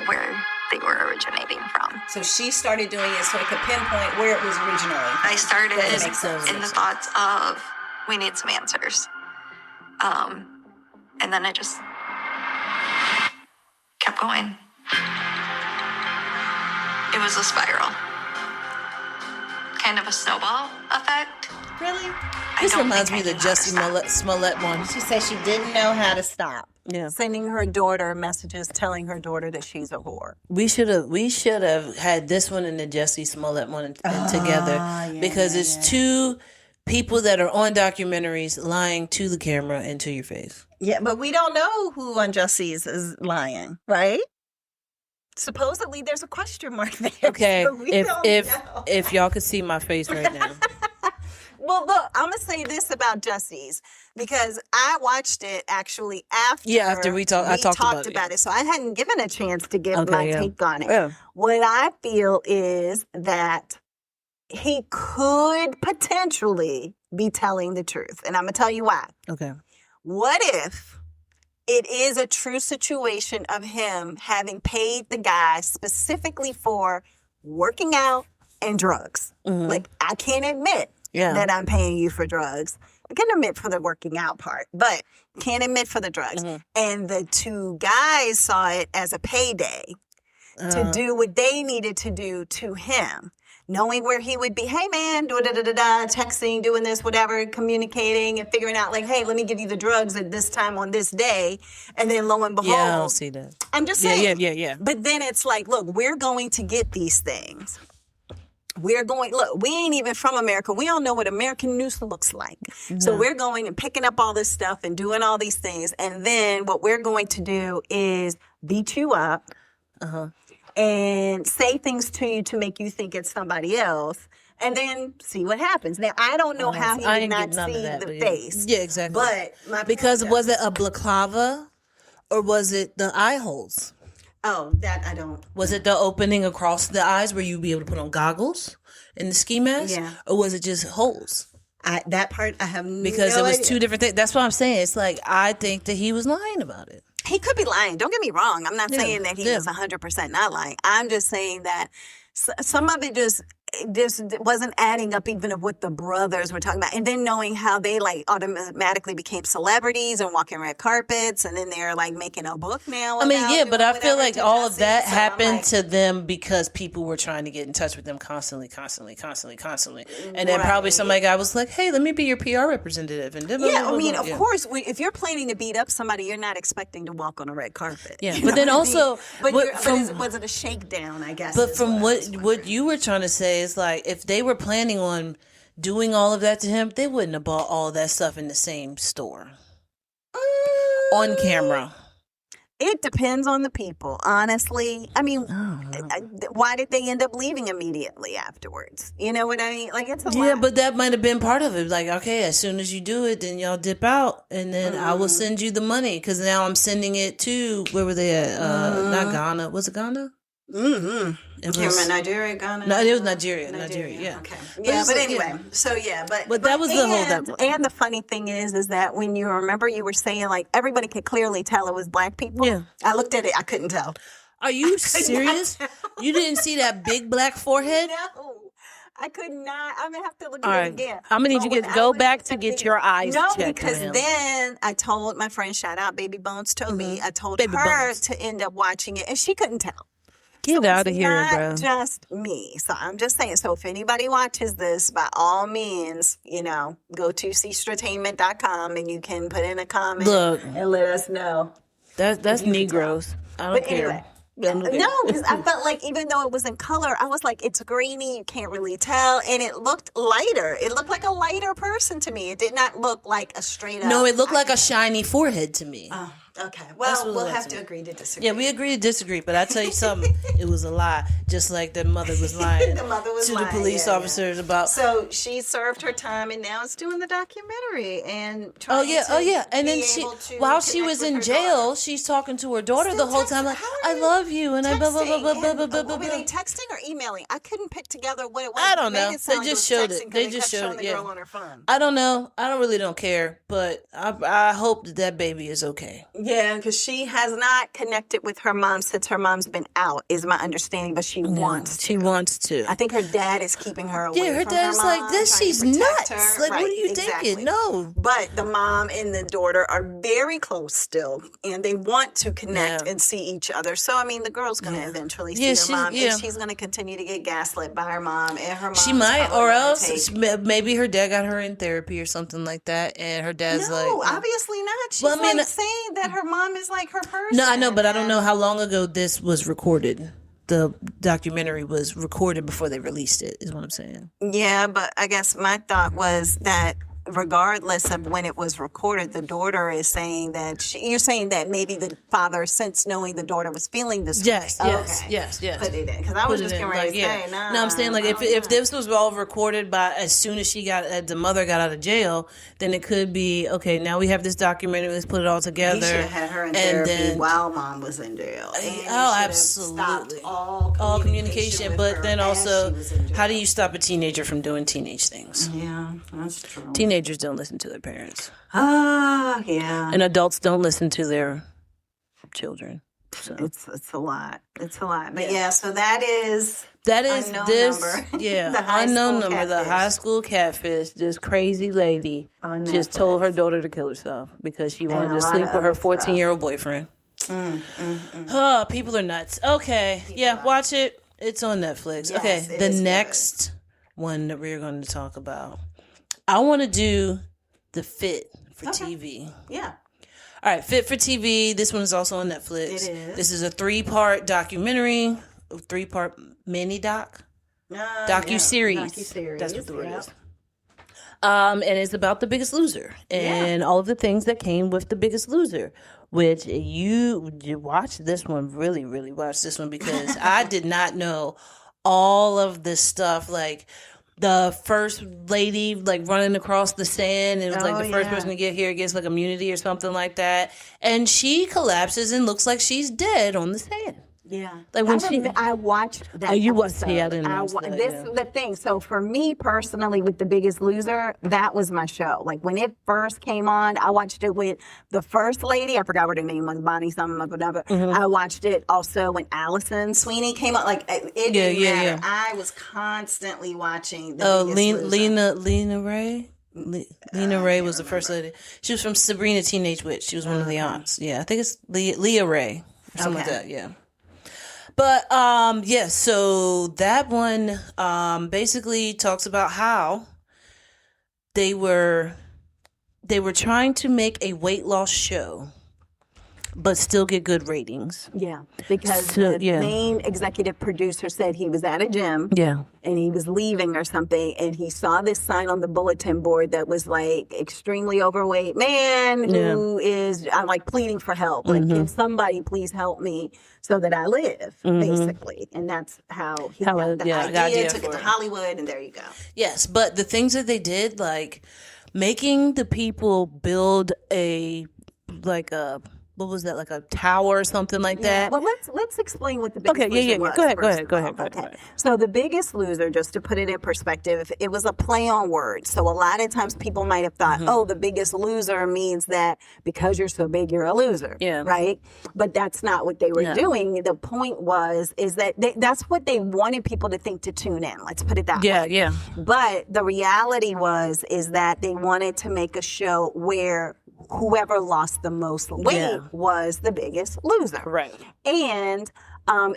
where they were originating from. So she started doing it so it could pinpoint where it was originally. I started That makes sense. in the thoughts of, we need some answers. And then I just kept going. It was a spiral. Kind of a snowball effect. Really? This reminds me I of the knew how to Jussie stop. Smollett one. She said she didn't know how to stop. Yeah. Sending her daughter messages telling her daughter that she's a whore. We should have had this one and the Jussie Smollett one together because it's two people that are on documentaries lying to the camera and to your face. Yeah, but we don't know who on Jussie's is lying, right? Supposedly there's a question mark there. Okay, so we don't know. if y'all could see my face right now. Well, look, I'm going to say this about Jussie's because I watched it actually after we talked about it. So I hadn't given a chance to give my take on it. Yeah. What I feel is that he could potentially be telling the truth. And I'm going to tell you why. Okay. What if it is a true situation of him having paid the guy specifically for working out and drugs? Mm-hmm. Like, I can't admit that I'm paying you for drugs. I can admit for the working out part, but can't admit for the drugs. Mm-hmm. And the two guys saw it as a payday to do what they needed to do to him. Knowing where he would be, hey man, texting, doing this, whatever, communicating and figuring out like, hey, let me give you the drugs at this time on this day. And then lo and behold. Yeah, I don't see that. I'm just saying. Yeah. But then it's like, look, we're going to get these things. We ain't even from America. We don't know what American news looks like. No. So we're going and picking up all this stuff and doing all these things. And then what we're going to do is beat you up. And say things to you to make you think it's somebody else, and then see what happens. Now, I don't know how he did not see the face. Yeah, exactly. But because was it a balaclava or was it the eye holes? Oh, that I don't. Was it the opening across the eyes where you'd be able to put on goggles in the ski mask? Yeah. Or was it just holes? That part I have because no it was idea. two different things. That's what I'm saying. It's like I think that he was lying about it. He could be lying. Don't get me wrong. I'm not saying that he was 100% not lying. I'm just saying that some of it just wasn't adding up even of what the brothers were talking about. And then knowing how they like automatically became celebrities and walking red carpets and then they're like making a book now. I mean, yeah, but I feel like all of that so happened to them because people were trying to get in touch with them constantly. And then probably somebody was like, hey, let me be your PR representative. And then of course, if you're planning to beat up somebody, you're not expecting to walk on a red carpet. Yeah, but then also, was it a shakedown, I guess? But from what you were trying to say is like, if they were planning on doing all of that to him, they wouldn't have bought all that stuff in the same store on camera. It depends on the people, honestly. I mean, why did they end up leaving immediately afterwards? You know what I mean? Like, it's a lot. Yeah, but that might have been part of it. Like, okay, as soon as you do it, then y'all dip out, and then I will send you the money because now I'm sending it to where were they at? Not Ghana. Was it Ghana? Mm-hmm. From Nigeria, Ghana? No, it was Nigeria, yeah. Okay. Yeah, but anyway, but that was the whole... And the funny thing is that when you remember, you were saying like everybody could clearly tell it was black people. Yeah. I looked at it, I couldn't tell. Are you serious? You didn't see that big black forehead? No. I could not. I'm gonna have to look All at right. it again. I'm gonna need you to go back to get your eyes checked. No, because ma'am. then I told my friend, shout out Baby Bones Toby, I told Baby her Bones. to end up watching it, and she couldn't tell. Get out of here, Not bro. just me. So I'm just saying. So if anybody watches this, by all means, go to Sestra-Tainment.com and you can put in a comment and let us know. That's Negroes. I don't care. Anyway. No, because I felt like even though it was in color, I was like, it's grainy, you can't really tell. And it looked lighter. It looked like a lighter person to me. It did not look like a straight up. No, it looked like a shiny forehead to me. Oh, okay. Well, we'll have to agree to disagree. Yeah, we agree to disagree, but I tell you something, it was a lie. Just like the mother was lying The mother was to lying, the police officers about... So she served her time and now it's doing the documentary and Oh trying yeah. And then while she connect was with in her jail, daughter. she's talking to her daughter Still the whole texting? time, like, How are I you love you, and I blah blah blah blah texting? blah blah And, blah blah. were they texting or emailing? I couldn't pick together what it was. I don't It made know. it sound They like just it was showed texting it. 'cause They kept just showed showing it. the Yeah. girl on her phone. I don't know. I really don't care, but I hope that baby is okay. Yeah, because she has not connected with her mom since her mom's been out, is my understanding, but she wants to. She wants to. I think her dad is keeping her away Yeah, her from dad's her mom, like, this, trying to she's protect nuts. her. Like, Right, what are you exactly. thinking? No. But the mom and the daughter are very close still, and they want to connect Yeah. and see each other. So, I mean, the girl's going to eventually see her mom, and she's going to continue to get gaslit by her mom, and her mom She is might, probably or gonna else maybe her dad got her in therapy or something like that, and her dad's No, like... obviously not. She's Well, I mean, like saying that her mom is like her person. No, I know, but I don't know how long ago this was recorded. The documentary was recorded before they released it, is what I'm saying. Yeah, but I guess my thought was that regardless of when it was recorded, the daughter is saying that you're saying that maybe the father, since knowing the daughter was feeling this Yes, way. yes. Put it in, because I was just getting ready to say, nah. No, I'm saying, like, if this was all recorded by as soon as the mother got out of jail, then it could be, okay, now we have this documentary, let's put it all together. He should have had her in therapy while mom was in jail. And Absolutely. All communication, but then also, how do you stop a teenager from doing teenage things? Yeah, that's true. Teenagers don't listen to their parents. Yeah. And adults don't listen to their children. So It's a lot. It's a lot. But yeah, so that is unknown this number. Yeah, the high unknown school number. The catfish. high school catfish. This crazy lady just told her daughter to kill herself because she wanted to sleep with her 14-year-old boyfriend. Oh, people are nuts. Okay, watch it. It's on Netflix. Yes, Okay, it the is next one that we're going to talk about. I want to do the Fit for TV. Yeah. All right, Fit for TV. This one is also on Netflix. It is. This is a 3-part documentary, a 3-part mini docu-series. Docu-series. That's what the word is. And it's about The Biggest Loser and all of the things that came with The Biggest Loser, which you watch this one, really, really watch this one, because I did not know all of this stuff, like the first lady like running across the sand, and it was like the first person to get here gets like immunity or something like that, and she collapses and looks like she's dead on the sand. Yeah. Like when I watched that. Oh, you watched episode. it. I didn't watch that, This is the thing. So for me personally, with The Biggest Loser, that was my show. Like when it first came on, I watched it with the first lady. I forgot what her name was, Bonnie something or whatever. I watched it also when Allison Sweeney came on. Like it didn't matter. I was constantly watching The Biggest Loser. Lena Ray. Lena Ray was the first lady. She was from Sabrina Teenage Witch. She was one of the aunts. Yeah, I think it's Leah Ray or something like that. Yeah. But so that one basically talks about how they were trying to make a weight loss show, but still get good ratings. Yeah, because the main executive producer said he was at a gym. Yeah. And he was leaving or something, and he saw this sign on the bulletin board that was like extremely overweight man who is like pleading for help. Like, can somebody please help me so that I live, basically. And that's how he got the idea, took it to Hollywood, and there you go. Yes, but the things that they did, like making the people build a what was that, like a tower or something like that? Well, let's explain what the biggest Okay, loser was. Go ahead. Okay. So the biggest loser, just to put it in perspective, it was a play on words. So a lot of times people might have thought, oh, the biggest loser means that because you're so big, you're a loser. Yeah. Right? But that's not what they were doing. The point is that that's what they wanted people to think to tune in. Let's put it that way. Yeah. But the reality is that they wanted to make a show where whoever lost the most weight was the biggest loser. Right. And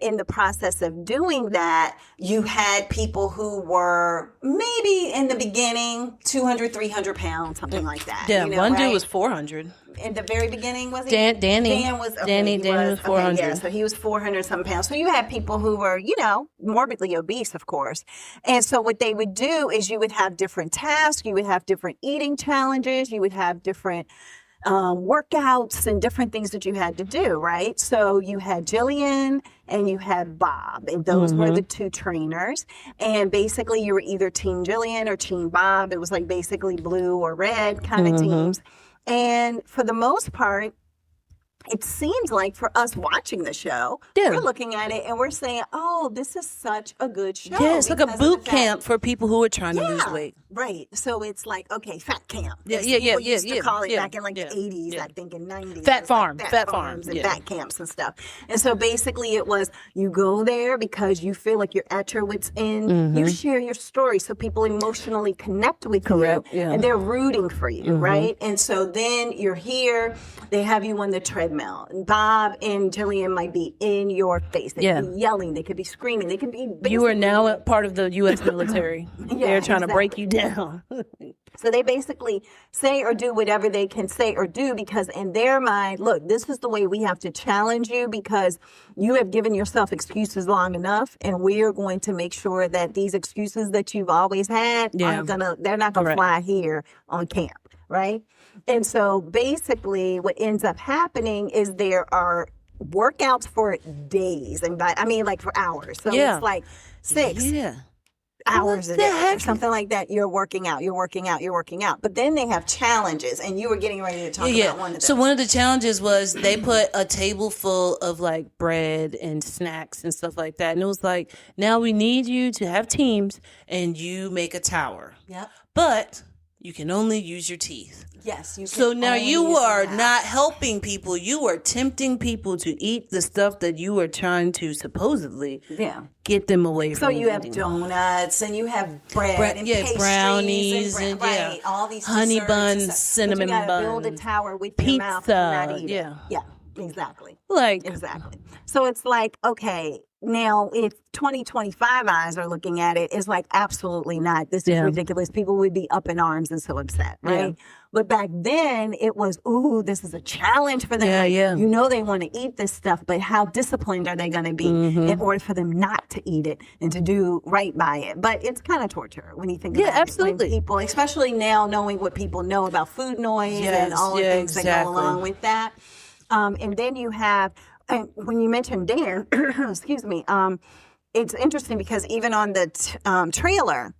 in the process of doing that, you had people who were maybe in the beginning 200, 300 pounds, something like that. Yeah, you know, one right? dude was 400. In the very beginning, was he? Danny. Danny was 400. Okay, yeah, so he was 400 some pounds. So you had people who were, morbidly obese, of course. And so what they would do is you would have different tasks. You would have different eating challenges. You would have different workouts and different things that you had to do, right? So you had Jillian and you had Bob, and those were the two trainers. And basically you were either Team Jillian or Team Bob. It was like basically blue or red kind of teams. And for the most part, it seems like for us watching the show, we're looking at it and we're saying, oh, this is such a good show. Yeah, it's like a boot camp for people who are trying to lose weight. Right. So it's like, okay, fat camp. Yeah. People used to call it back in like the 80s, I think in 90s. Fat farm. Like fat farms farms. and fat camps and stuff. And so basically it was, you go there because you feel like you're at your wit's end. You share your story so people emotionally connect with you. Yeah. And they're rooting for you, right? And so then you're here, they have you on the treadmill. Bob and Jillian might be in your face. They could be yelling, they could be screaming, they could be You are now a part of the U.S. military. They're trying to break you down. So they basically say or do whatever they can say or do because in their mind, look, this is the way we have to challenge you because you have given yourself excuses long enough, and we are going to make sure that these excuses that you've always had they're not gonna fly here on camp, right? And so basically what ends up happening is there are workouts for days, and like for hours. So it's like 6 hours a day or something like that. You're working out. But then they have challenges, and you were getting ready to talk about one of those. So one of the challenges was they put a table full of like bread and snacks and stuff like that. And it was like, now we need you to have teams and you make a tower. Yep. But you can only use your teeth. Yes. So now you are not helping people. You are tempting people to eat the stuff that you are trying to supposedly get them away from. So you have donuts and you have bread and pastries brownies and all these honey buns, and cinnamon buns. You gotta build a tower with your mouth and not eat it. Yeah, exactly. Exactly. So it's like, okay, now if 2025 eyes are looking at it, it's like, absolutely not. This is ridiculous. People would be up in arms and so upset, right? Yeah. But back then it was, ooh, this is a challenge for them. You know they want to eat this stuff, but how disciplined are they going to be in order for them not to eat it and to do right by it? But it's kind of torture when you think about it. Absolutely. When people, especially now knowing what people know about food noise and all the things that go along with that. And then you have, and when you mentioned Dan, excuse me, it's interesting because even on the trailer,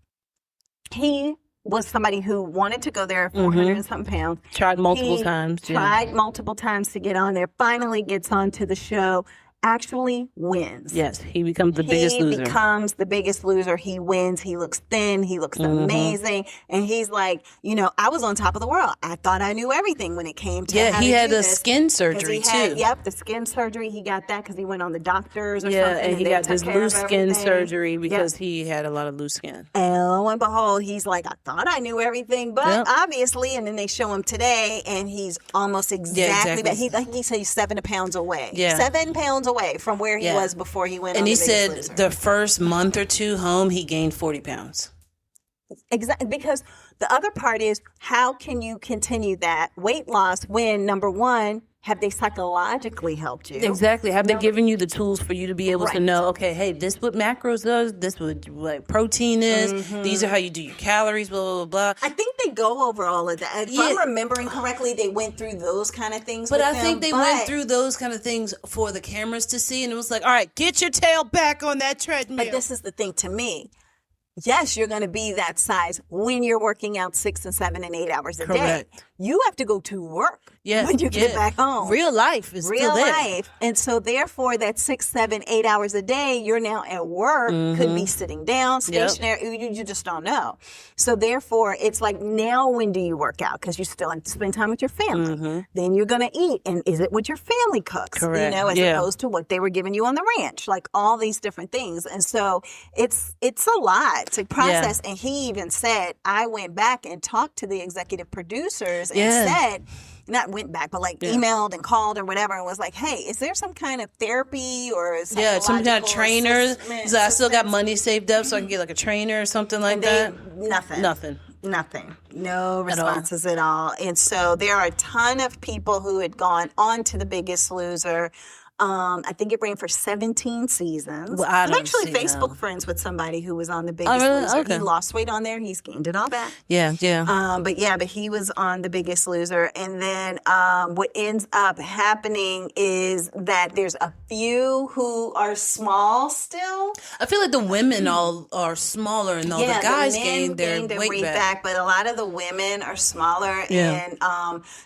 he was somebody who wanted to go there, 400 and something pounds. Tried multiple times. Tried multiple times to get on there. Finally gets onto the show. Actually wins. Yes, he becomes the biggest loser. He becomes the biggest loser. He wins. He looks thin. He looks amazing. And he's like, I was on top of the world. I thought I knew everything when it came to how he to had do a this. skin surgery too. Yep, the skin surgery. He got that because he went on the doctors or something. And he got this loose skin surgery because he had a lot of loose skin. And lo and behold, he's like, I thought I knew everything, but obviously, and then they show him today, and he's almost exactly that. He said he's 7 pounds away. 7 pounds away from where he was before he went on. And he said loser. the first month or two home, he gained 40 pounds. Exactly, because the other part is, how can you continue that weight loss when, number one, have they psychologically helped you? Exactly. Have they given you the tools for you to be able to know, okay, hey, this what macros does, this what protein is, these are how you do your calories, blah, blah, blah. I think they go over all of that. If I'm remembering correctly, they went through those kind of things But I think they went through those kind of things for the cameras to see, and it was like, all right, get your tail back on that treadmill. But this is the thing to me. Yes, you're going to be that size when you're working out 6 and 7 and 8 hours a day. You have to go to work. Yeah. when you get back home. Real life is Real still there. life. And so therefore that 6, 7, 8 hours a day, you're now at work, could be sitting down, stationary. You just don't know. So therefore it's like, now when do you work out? Because you still have to spend time with your family. Then you're going to eat. And is it what your family cooks? Correct. As opposed to what they were giving you on the ranch, like all these different things. And so it's a lot to process. And he even said, I went back and talked to the executive producers and said, not went back, but like emailed and called or whatever, and was like, hey, is there some kind of therapy or some kind of trainer? So I still got money saved up so I can get like a trainer or something like that. Nothing. No responses at all. And so there are a ton of people who had gone on to The Biggest Loser. I think it ran for 17 seasons. Well, I'm actually Facebook friends with somebody who was on The Biggest Loser. Okay. He lost weight on there. He's gained it all back. Yeah. But he was on The Biggest Loser. And then what ends up happening is that there's a few who are small still. I feel like the women all are smaller and all the guys gained their weight back. But a lot of the women are smaller and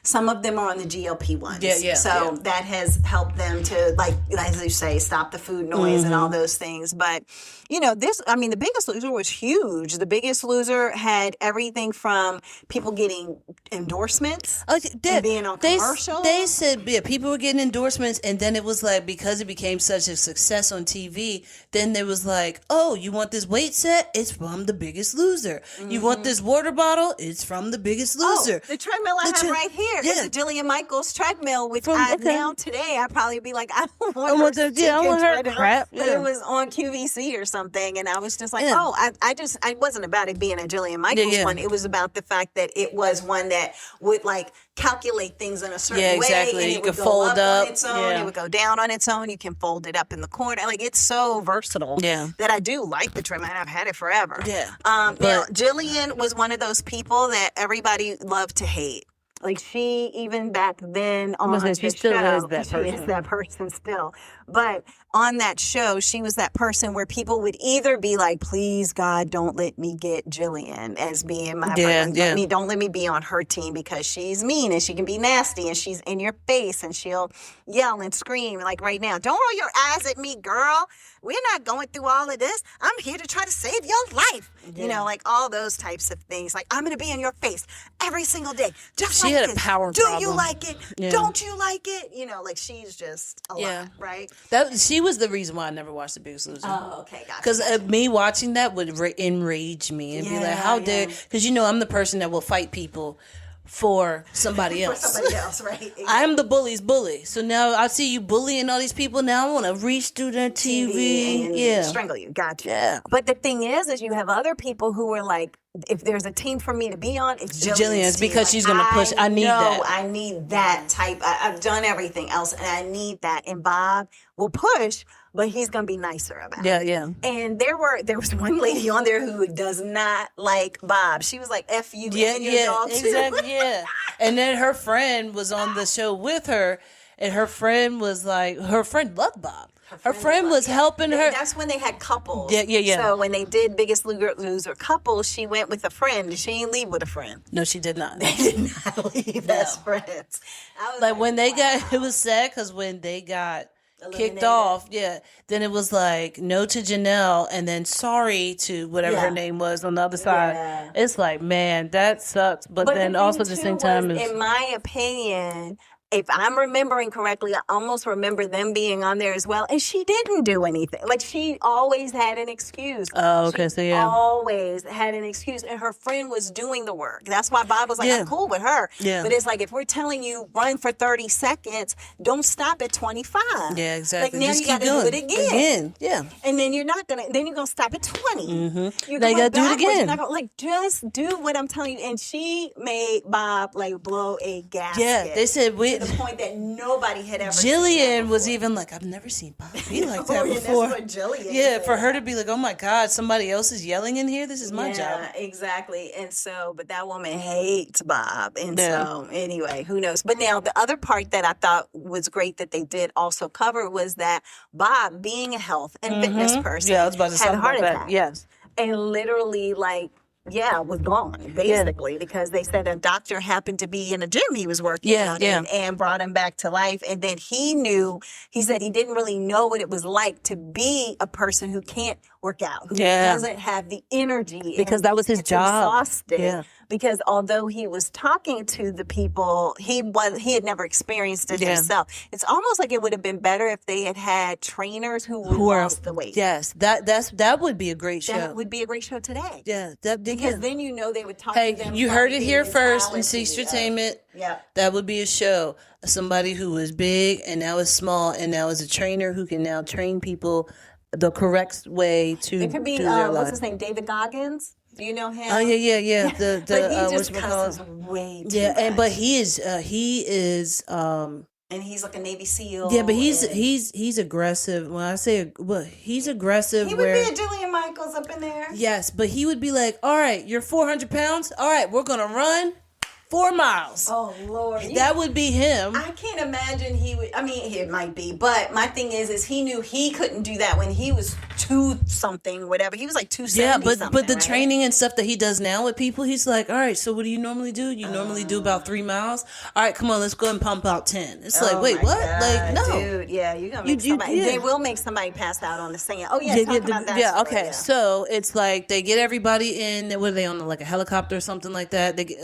some of them are on the GLP-1s. So that has helped them to, like, as you say, stop the food noise and all those things. But, The Biggest Loser was huge. The Biggest Loser had everything from people getting endorsements and being on commercials. They said people were getting endorsements, and then it was like, because it became such a success on TV, then there was like, oh, you want this weight set? It's from The Biggest Loser. You want this water bottle? It's from The Biggest Loser. The treadmill I have right here is a Jillian Michaels treadmill, which now today I'd probably be like, I don't want her crap. But it was on QVC or something, and I was just like, I wasn't about it being a Jillian Michaels one. It was about the fact that it was one that would like calculate things in a certain way. Exactly. And you could fold up on its own. It would go down on its own. You can fold it up in the corner. Like, it's so versatile that I do like the treadmill. I've had it forever. Now, Jillian was one of those people that everybody loved to hate. Like, she, even back then on the show, still is that person. She is that person still. But on that show, she was that person where people would either be like, please, God, don't let me get Jillian as being my friend. Don't let me be on her team because she's mean and she can be nasty and she's in your face and she'll yell and scream. Like right now, don't roll your eyes at me, girl. We're not going through all of this. I'm here to try to save your life. Like all those types of things. Like, I'm going to be in your face every single day. She had a power Do problem. you like it? Don't you like it? Like, she's just a lot, right? She was the reason why I never watched The Biggest Loser. Oh, okay, gotcha. Because me watching that would enrage me and be like, how dare... Because, I'm the person that will fight people for somebody else. For somebody else, right? Exactly. I'm the bully's bully. So now I see you bullying all these people. Now I want to reach through their TV. And strangle you. Gotcha. Yeah. But the thing is you have other people who are like, if there's a team for me to be on, it's Jillian's because she's going to push. I need that. I need that type. I've done everything else, and I need that. And Bob will push, but he's going to be nicer about it. Yeah. And there was one lady on there who does not like Bob. She was like, F you and your dog too. Exactly, And then her friend was on the show with her, and her friend was like, her friend loved Bob. Her friend was helping her. That's when they had couples. Yeah. So when they did Biggest Loser couples, she went with a friend. She didn't leave with a friend. No, she did not. They did not leave as friends. Like when they got, it was sad because when they got kicked off, then it was like no to Janelle and then sorry to whatever her name was on the other side. It's like, man, that sucks. But then also at the same time, in my opinion, if I'm remembering correctly, I almost remember them being on there as well. And she didn't do anything. Like, she always had an excuse. Oh, okay. She always had an excuse. And her friend was doing the work. That's why Bob was like, I'm cool with her. Yeah. But it's like, if we're telling you run for 30 seconds, don't stop at 25. Yeah, exactly. Like, now you got to do it again. Yeah. And then you're not going to, then you're going to stop at 20. Mm-hmm. Now you got to do it again. Just do what I'm telling you. And she made Bob, blow a gasket. Yeah, they said to the point that nobody had ever Jillian was even like, I've never seen Bob be like that before. That's what Jillian said. For her to be like, oh my God, somebody else is yelling in here? This is my job. Yeah, exactly. And so, but that woman hates Bob. And so, anyway, who knows? But now, the other part that I thought was great that they did also cover was that Bob, being a health and fitness person, I was about to had a heart about attack. that. Yes. And literally, was gone, basically, because they said a doctor happened to be in a gym he was working out in and brought him back to life. And then he said he didn't really know what it was like to be a person who can't work out, who doesn't have the energy. Because that was his job. Exhausted. Yeah. Because although he was talking to the people, he had never experienced it himself. It's almost like it would have been better if they had trainers who lost the weight. Yes, that would be a great show. That would be a great show today. Yeah, because then they would talk to them. Hey, you heard it here first in Sestra-Tainment. Yeah, that would be a show. Somebody who was big and now is small and now is a trainer who can now train people the correct way to it could be do their life. What's his name, David Goggins. Do you know him? Oh yeah. But he just cusses way too much. But he is and he's like a Navy SEAL. Yeah, but he's aggressive. When I say he's aggressive. He would be a Jillian Michaels up in there. Yes, but he would be like, all right, you're 400 pounds. All right, we're gonna run 4 miles. Oh Lord, that would be him. I can't imagine he would. I mean, it might be, but my thing is he knew he couldn't do that when he was 2-something, whatever. He was like 270. Yeah, but the training and stuff that he does now with people, he's like, all right, so what do you normally do? You normally do about 3 miles. All right, come on, let's go and pump out 10. It's like, wait, what? God, like, no, dude, yeah, you're gonna make somebody. They will make somebody pass out on the sand. Oh yeah, talk about that. Yeah, okay. So it's like they get everybody in. What are they on, like a helicopter or something like that? They get,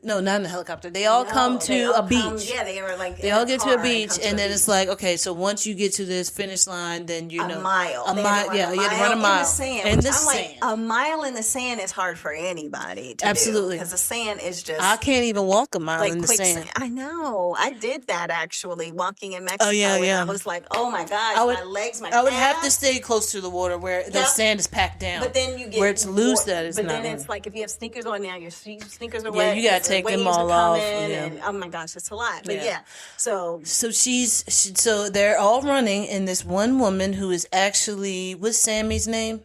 not in a helicopter. They all come to a beach. They were like they all get to a beach, and then it's like, okay, so once you get to this finish line, then you know a mile. Yeah, you have to run a mile in the sand. Like, a mile in the sand is hard for anybody to do because the sand is just. I can't even walk a mile in the sand. I know. I did that actually walking in Mexico. Oh yeah. I was like, oh my gosh, my legs, my. I would have to stay close to the water where the sand is packed down. But then you get where it's loose. That is but not. But then it's like if you have sneakers on now, your sneakers are wet. Yeah, you gotta take them all off. And, oh my gosh, it's a lot. But so so they're all running, and this one woman who is actually, what's Sammy's name?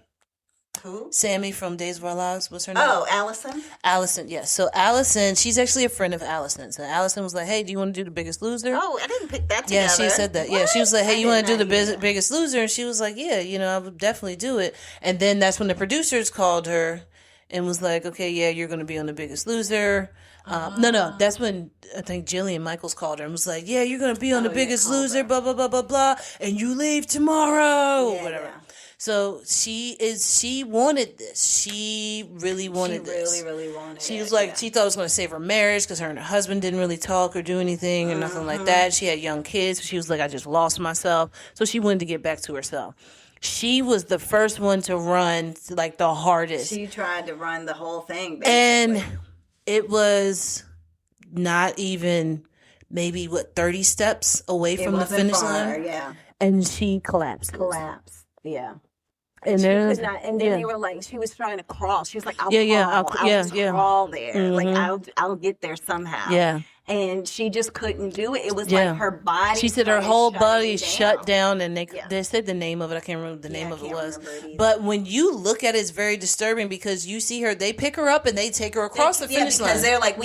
Who? Sammy from Days of Our Lives. What's her name? Oh, Allison. Allison, yes. So Allison, she's actually a friend of Allison's. And Allison was like, hey, do you want to do The Biggest Loser? Oh, I didn't pick that together. Yeah, she said that. What? Yeah, she was like, hey, you want to do The Biggest Loser? And she was like, yeah, I would definitely do it. And then that's when the producers called her and was like, okay, yeah, you're going to be on The Biggest Loser. No, that's when I think Jillian Michaels called her and was like, yeah, you're going to be on The Biggest Loser, blah, blah, blah, blah, blah, and you leave tomorrow, whatever. Yeah. So she wanted this. She really wanted this. She really wanted it. She was like, she thought it was going to save her marriage because her and her husband didn't really talk or do anything or nothing like that. She had young kids. She was like, I just lost myself. So she wanted to get back to herself. She was the first one to run like the hardest. She tried to run the whole thing, basically. And it was not even maybe 30 steps away from the finish line. Yeah. And she collapsed. Yeah. And then they were like, she was trying to crawl. She was like, I'll crawl there. Mm-hmm. Like I'll get there somehow. Yeah. And she just couldn't do it. It was like her body. She said her whole body shut down, and they said the name of it. I can't remember the name of it was. But when you look at it, it's very disturbing because you see her. They pick her up and they take her across the finish line. Because they're like,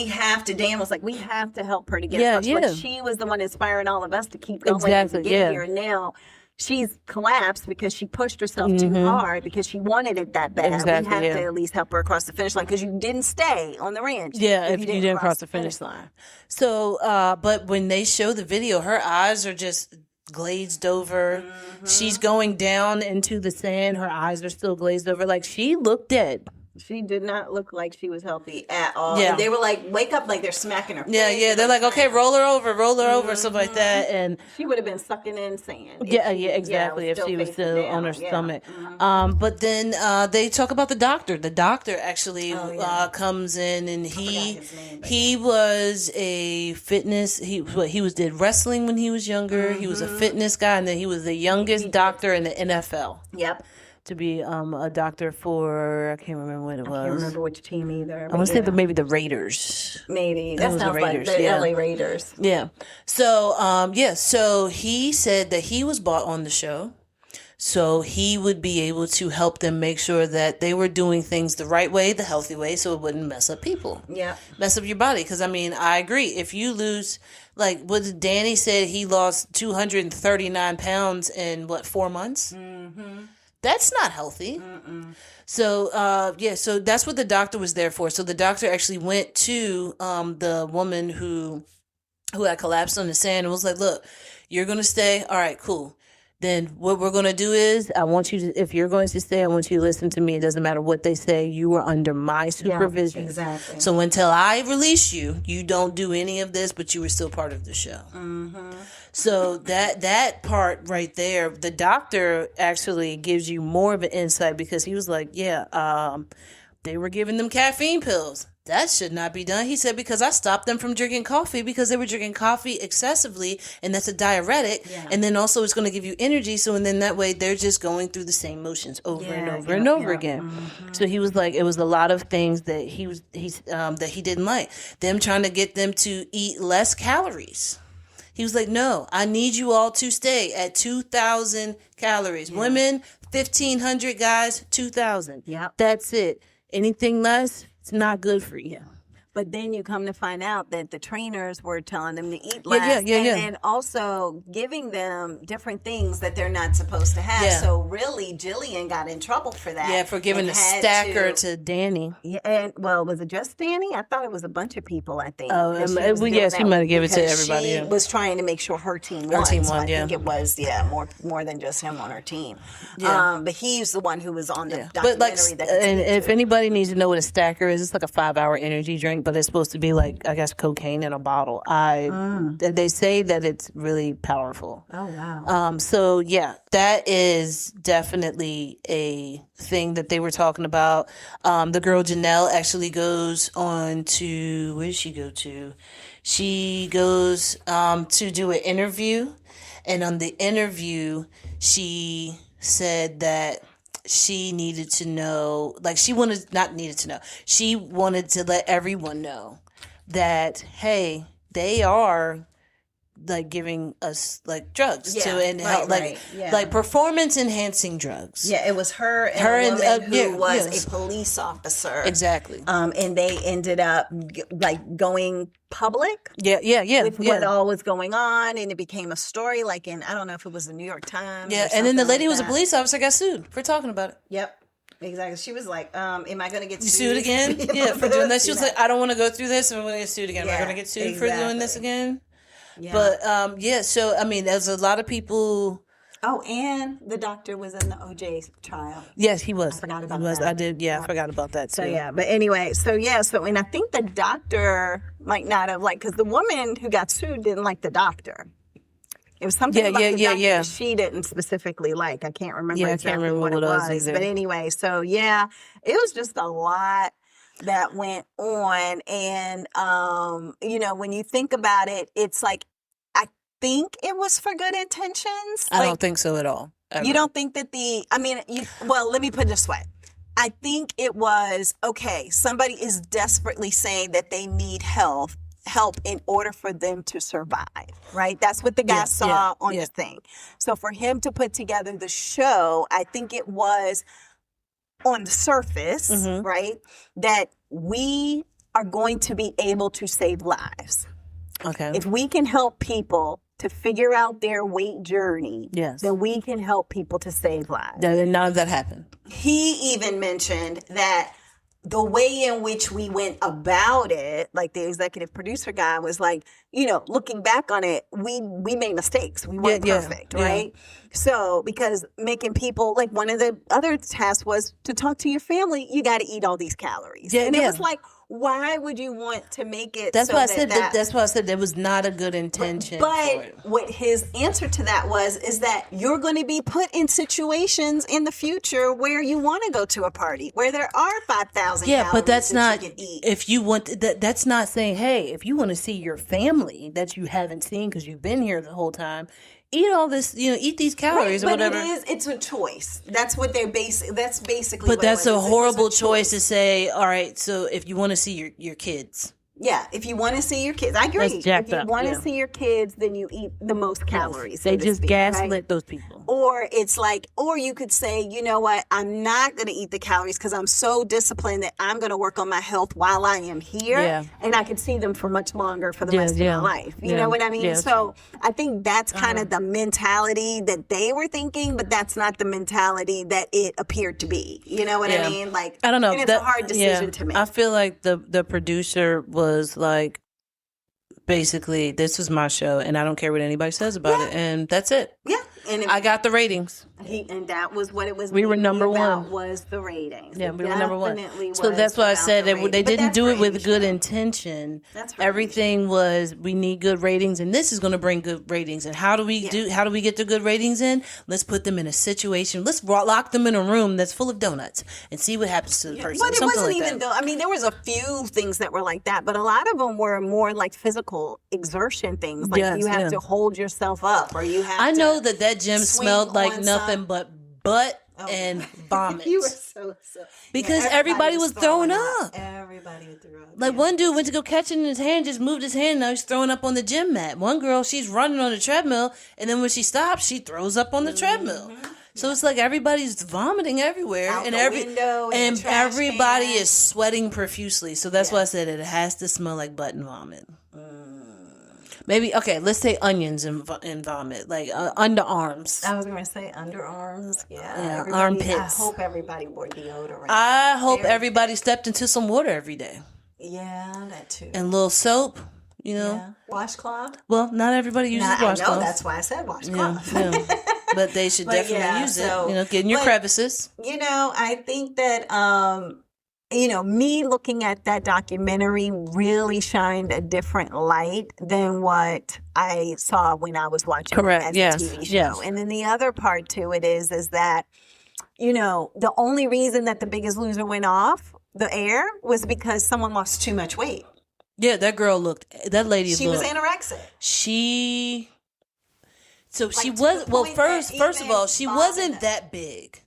Dan was like, we have to help her to get across. But she was the one inspiring all of us to keep going and get here. And now she's collapsed because she pushed herself too hard because she wanted it that bad. Exactly, we have to at least help her across the finish line because you didn't stay on the ranch. Yeah, if you didn't cross the finish line. So, but when they show the video, her eyes are just glazed over. She's going down into the sand. Her eyes are still glazed over. Like, she looked dead. She did not look like she was healthy at all. Yeah. And they were like, wake up, like they're smacking her face. Yeah. They're like, okay, roll her over, something like that. And she would have been sucking in sand. Exactly. If she was still on her stomach. But then they talk about the doctor. The doctor actually comes in, and he was a fitness. He did wrestling when he was younger. He was a fitness guy, and then he was the youngest doctor in the NFL. Yep. To be a doctor for, I can't remember what it was. I can't remember which team either. I want to say maybe the Raiders. Maybe. That sounds like the LA Raiders. Yeah. So, so he said that he was bought on the show. So he would be able to help them make sure that they were doing things the right way, the healthy way, so it wouldn't mess up people. Yeah. Mess up your body. Because, I mean, I agree. If you lose, like what Danny said, he lost 239 pounds in, 4 months? Mm-hmm. That's not healthy. So, so that's what the doctor was there for. So the doctor actually went to the woman who had collapsed on the sand and was like, look, you're going to stay. All right, cool. Then what we're going to do is I want you to, if you're going to stay, I want you to listen to me. It doesn't matter what they say. You are under my supervision. Yeah, exactly. So until I release you, you don't do any of this, but you were still part of the show. So that part right there, the doctor actually gives you more of an insight because he was like, they were giving them caffeine pills. That should not be done. He said, because I stopped them from drinking coffee because they were drinking coffee excessively, and that's a diuretic. Yeah. And then also it's going to give you energy. So, and then that way they're just going through the same motions over and over and over again. So he was like, it was a lot of things that that he didn't like. Them trying to get them to eat less calories. He was like, no, I need you all to stay at 2,000 calories. Yeah. Women, 1,500, guys, 2,000. Yep. That's it. Anything less, it's not good for you. But then you come to find out that the trainers were telling them to eat less. And then also giving them different things that they're not supposed to have. Yeah. So really, Jillian got in trouble for that. Yeah, for giving the stacker to Danny. Yeah, and well, was it just Danny? I thought it was a bunch of people, I think. Oh, yes, she might have given it to everybody. She was trying to make sure her team won. So I think it was, more than just him on her team. Yeah. But he's the one who was on the documentary. And if anybody needs to know what a stacker is, it's like a 5-hour energy drink, but it's supposed to be like, I guess, cocaine in a bottle. They say that it's really powerful. Oh, wow. So, yeah, that is definitely a thing that they were talking about. The girl Janelle actually goes on to, where does she go to? She goes to do an interview. And on the interview, she said that she needed to know, she wanted to let everyone know that, hey, they are giving us drugs performance enhancing drugs. Yeah, it was her and a woman who was a police officer. Exactly. And they ended up going public. With what all was going on, and it became a story in, I don't know if it was the New York Times. Yeah, and then the lady who was a police officer got sued for talking about it. Yep. Exactly. She was like, am I going to get sued again? Yeah, for doing this. She was like, I don't want to go through this. I'm going to get sued again. Am I going to get sued for doing this again? Yeah. But, so, I mean, there's a lot of people. Oh, and the doctor was in the OJ trial. Yes, he was. I forgot about that. I did. Yeah, I forgot about that, too. So, yeah. But anyway, and I think the doctor might not have, because the woman who got sued didn't like the doctor. It was something about the doctor she didn't specifically like. I can't remember exactly what it was. Either. But anyway, so, yeah, it was just a lot that went on. And, when you think about it, it's I think it was for good intentions. I don't think so at all. Ever. You don't think that let me put it this way. I think it was, okay, somebody is desperately saying that they need help in order for them to survive, right? That's what the guy saw on the thing. So for him to put together the show, I think it was on the surface, right, that we are going to be able to save lives. Okay. If we can help people to figure out their weight journey, then we can help people to save lives. None of that happened. He even mentioned that the way in which we went about it, the executive producer guy was looking back on it, we made mistakes. We weren't perfect, right? So, because making people, one of the other tasks was to talk to your family, you got to eat all these calories. And it was why would you want to make it that's why I said there was not a good intention. But what his answer to that is that you're going to be put in situations in the future where you want to go to a party where there are 5,000 calories but that's not you can eat. If you want that's not saying, hey, if you want to see your family that you haven't seen because you've been here the whole time, eat all this, eat these calories or whatever. It's a choice. That's what that's basically But what that's it was. a horrible choice to say, all right, so if you want to see your kids, Yeah, if you want to see your kids, I agree. That's jacked if you up, want to yeah. see your kids, then you eat the most calories. They so to just speak, gaslit right? those people. Or it's like, or you could say, you know what, I'm not going to eat the calories because I'm so disciplined that I'm going to work on my health while I am here. Yeah. And I can see them for much longer for the rest of my life. You Yeah. know what I mean? Yeah. So I think that's kind of the mentality that they were thinking, but that's not the mentality that it appeared to be. You know what I mean? Like, I don't know. And it's a hard decision to make. I feel like the producer was like, basically, this was my show, and I don't care what anybody says about it, and that's it. Yeah, and I got the ratings. and that was what it was. We were mainly number about, one. Was the ratings? Yeah, It we were number one. definitely So was that's why I about said the they ratings. But didn't that's do it for with any good show. intention. That's for any Everything was we need good ratings, and this is going to bring good ratings. And how do we get the good ratings in? Let's put them in a situation. Let's lock them in a room that's full of donuts and see what happens to the person. But it Something wasn't like even that. though. I mean, there was a few things that were like that, but a lot of them were more like physical exertion things. Like you have to hold yourself up, or you have. I to know that gym swing smelled like on nothing some- but butt and vomit. You were so Because everybody was throwing up. Everybody threw up. Like one dude went to go catch it in his hand, just moved his hand. Now he's throwing up on the gym mat. One girl, she's running on the treadmill, and then when she stops, she throws up on the treadmill. So it's like everybody's vomiting everywhere, Out and the window, in the trash everybody can. is sweating profusely. So that's why I said it has to smell like butt and vomit. Maybe let's say onions and vomit, like underarms. I was going to say underarms. Yeah, Everybody- armpits. I hope everybody wore deodorant. I hope everybody stepped into some water every day Yeah, that too. and a little soap. You know, Yeah. Washcloth? well, not everybody uses I know, washcloth. that's why I said washcloth. Yeah. But they should But definitely yeah, use so- it. You know, get in your but- crevices. You know, I think that, me looking at that documentary really shined a different light than what I saw when I was watching Correct. it as Yes. a TV show. Yes. And then the other part to it is that, the only reason that The Biggest Loser went off the air was because someone lost too much weight. Yeah, that lady She was looked. anorexic. She to was, the well, point first that of even all, she Bob wasn't and- that big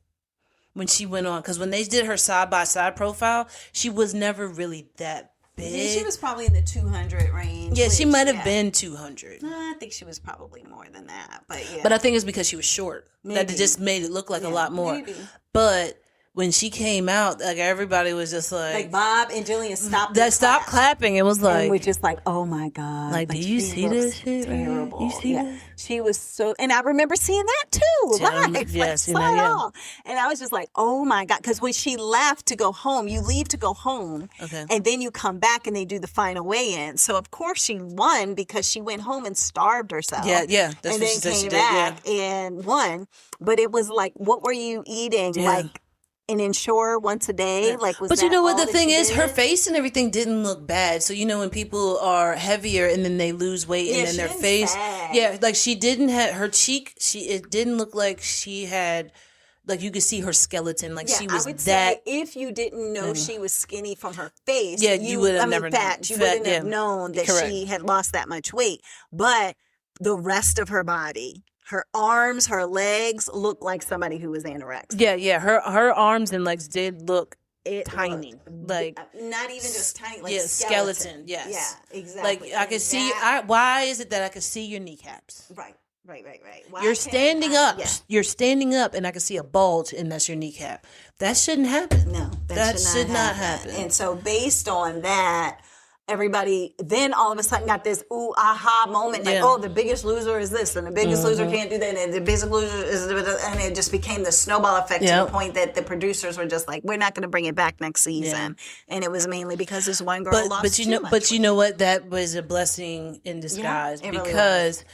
when she went on. Because when they did her side-by-side profile, she was never really that big. Yeah, she was probably in the 200 range. Yeah, she which, might have yeah. been 200. I think she was probably more than that. But yeah. But I think it's because she was short. That Maybe. it just made it look like a lot more. maybe. But when she came out, like everybody was just like Bob and Jillian stopped. their that stopped class. clapping. It was And like we're just like, oh my God. Like, do you she see looks this shit right here? Terrible. You see yeah. this? She was so, and I remember seeing that too, Yeah, live. yeah, like, seen saw that, it yeah. all. And I was just like, oh my God. Because when she left to go home, you leave to go home. Okay. And then you come back and they do the final weigh-in. So of course she won because she went home and starved herself. Yeah. That's and what then she said she came did. Yeah. back and won. But it was like, what were you eating? Yeah. Like an Ensure once a day? Like, was But you that know what all the that thing you is? Her did? face and everything didn't look bad. So you know when people are heavier and then they lose weight Yeah, and then she their didn't face, sag. yeah, like she didn't have her cheek. It didn't look like she had, like you could see her skeleton. Like she was I would that. say if you didn't know she was skinny from her face, Yeah, you would have never known. fat, you Fat, wouldn't have yeah. known that Correct. she had lost that much weight. But the rest of her body, her arms, her legs looked like somebody who was anorexic. Yeah. Her arms and legs did look It tiny, looked like not even just tiny, like skeleton. Yes, Yeah, exactly. Like I could see. Why is it that I could see your kneecaps? Right. Why You're can't standing I- up. Yeah. You're standing up, and I can see a bulge, and that's your kneecap. That shouldn't happen. No, that should not happen. And so based on that, everybody then all of a sudden got this aha moment like, Yeah. Mm-hmm. oh, the Biggest Loser is this, and the Biggest Loser can't do that, and the Biggest Loser is, and it just became the snowball effect to Yep. the point that the producers were just like, we're not going to bring it back next season, and it was mainly because this one girl lost but too you know, much but you know what? That was a blessing in disguise it really because.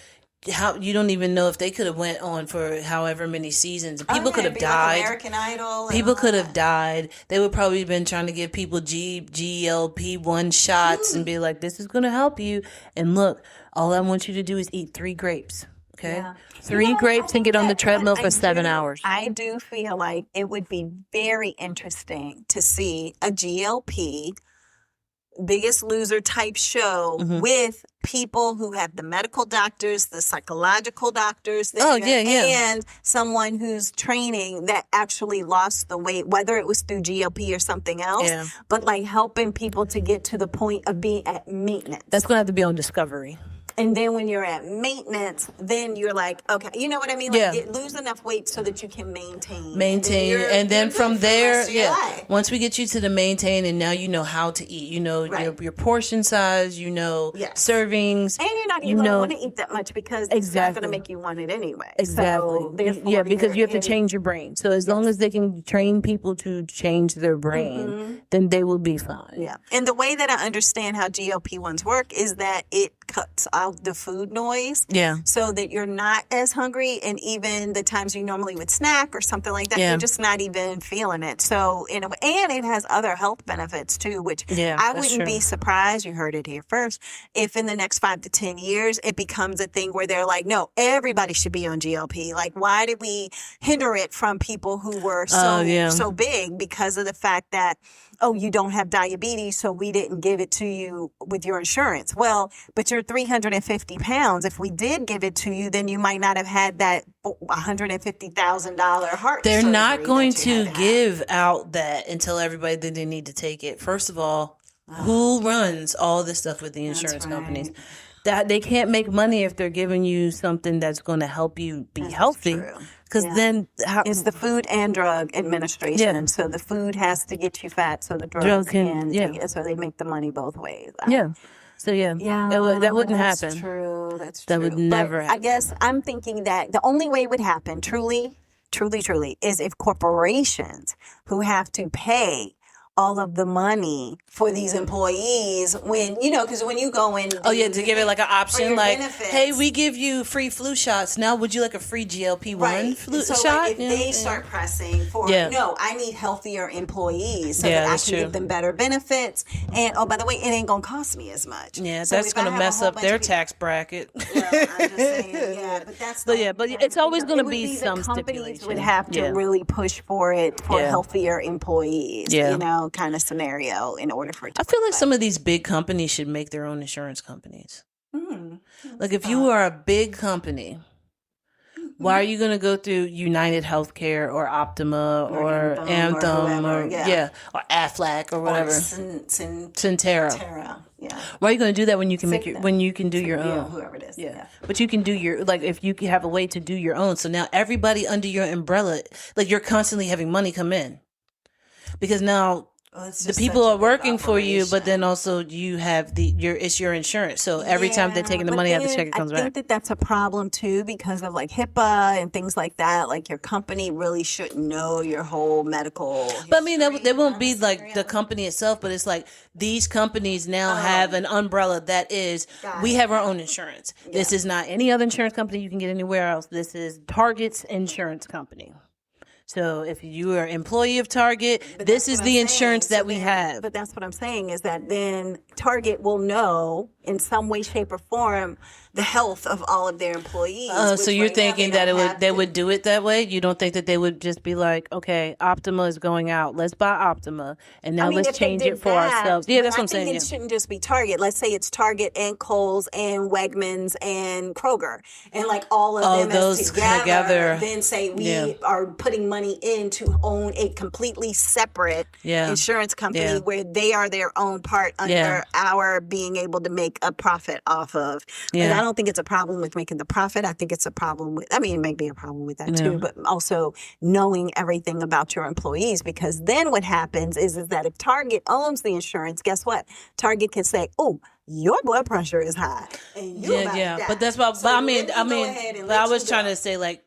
How you don't even know if they could have went on for however many seasons. People could have It'd be like died. American Idol. and People all could that. have died. They would probably been trying to give people GLP-1 shots and be like, "This is going to help you." And look, all I want you to do is eat 3 grapes. Okay, Yeah. 3 grapes and get on the treadmill for 7 hours. I do feel like it would be very interesting to see a GLP Biggest Loser type show with people who have the medical doctors, the psychological doctors, and someone who's training that actually lost the weight, whether it was through GLP or something else, but like helping people to get to the point of being at maintenance. That's going to have to be on Discovery. And then when you're at maintenance, then you're like, okay, you know what I mean? Like lose enough weight so that you can maintain. And then from there, once we get you to the maintain, and now you know how to eat. You know your portion size, you know servings. And you're not even going to want to eat that much because it's not going to make you want it anyway. Exactly. So because you have to change your brain. So as long as they can train people to change their brain, then they will be fine. Yeah. And the way that I understand how GLP-1s work is that it cuts out the food noise so that you're not as hungry, and even the times you normally would snack or something like that, you're just not even feeling it. So in a way, and it has other health benefits too, which I wouldn't be surprised, you heard it here first, if in the next 5 to 10 years it becomes a thing where they're like, no, everybody should be on GLP. Like, why did we hinder it from people who were so big because of the fact that, oh, you don't have diabetes, so we didn't give it to you with your insurance. Well, but you're 350 pounds. If we did give it to you, then you might not have had that $150,000 heart They're surgery not going to give out that until everybody that they need to take it. First of all, who runs all this stuff with the insurance companies? That they can't make money if they're giving you something that's going to help you be healthy. Because then it's the Food and Drug Administration. So the food has to get you fat, so the drugs can take it. So they make the money both ways. So that wouldn't happen. That's true. That would never happen. I guess I'm thinking that the only way it would happen, truly, is if corporations who have to pay all of the money for these employees when, because when you go in. To give it like an option, like, benefits, hey, we give you free flu shots. Now, would you like a free GLP-1 flu shot? Like if they start pressing for, no, I need healthier employees so that I can give them better benefits. And, oh, by the way, it ain't going to cost me as much. Yeah, so that's going to mess up their tax bracket. Well, I'm just saying, but that's. But it's always going to be some companies would have to really push for it for healthier employees, kind of scenario in order for it to I feel like some of these big companies should make their own insurance companies. Like if you are a big company, why are you going to go through United Healthcare or Optima or Anthem or Aflac or whatever? Centera. Why are you going to do that when you can do your own? Whoever it is. But you can do if you have a way to do your own. So now everybody under your umbrella, like you're constantly having money come in. Because now the people are working for you, but then also you have it's your insurance. So every time they're taking the money out, the check comes back. I think that's a problem too because of like HIPAA and things like that. Like your company really shouldn't know your whole medical history. But I mean, there won't be like the company itself, but it's like these companies now have an umbrella that is, we have our own insurance. This is not any other insurance company you can get anywhere else. This is Target's insurance company. So if you are an employee of Target, this is the insurance that we have. But that's what I'm saying is that then Target will know in some way, shape, or form the health of all of their employees. So you're thinking that they would do it that way? You don't think that they would just be like, okay, Optima is going out. Let's buy Optima, and now let's change it for ourselves. Yeah, that's what I'm saying. It shouldn't just be Target. Let's say it's Target and Kohl's and Wegmans and Kroger, and like all of them those together. Then say we are putting money in to own a completely separate insurance company where they are their own part under our being able to make a profit off of. But I don't think it's a problem with making the profit. I think it's a problem with, it may be a problem with that too, but also knowing everything about your employees, because then what happens is that if Target owns the insurance, guess what? Target can say, oh, your blood pressure is high. And you're about to die. But that's why, but I was trying to say like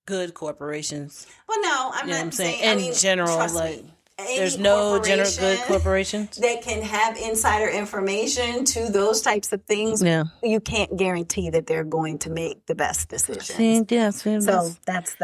good corporations. Well, no, I'm not saying, in general, like. There's no general good corporations that can have insider information to those types of things. Yeah. You can't guarantee that they're going to make the best decisions. So that's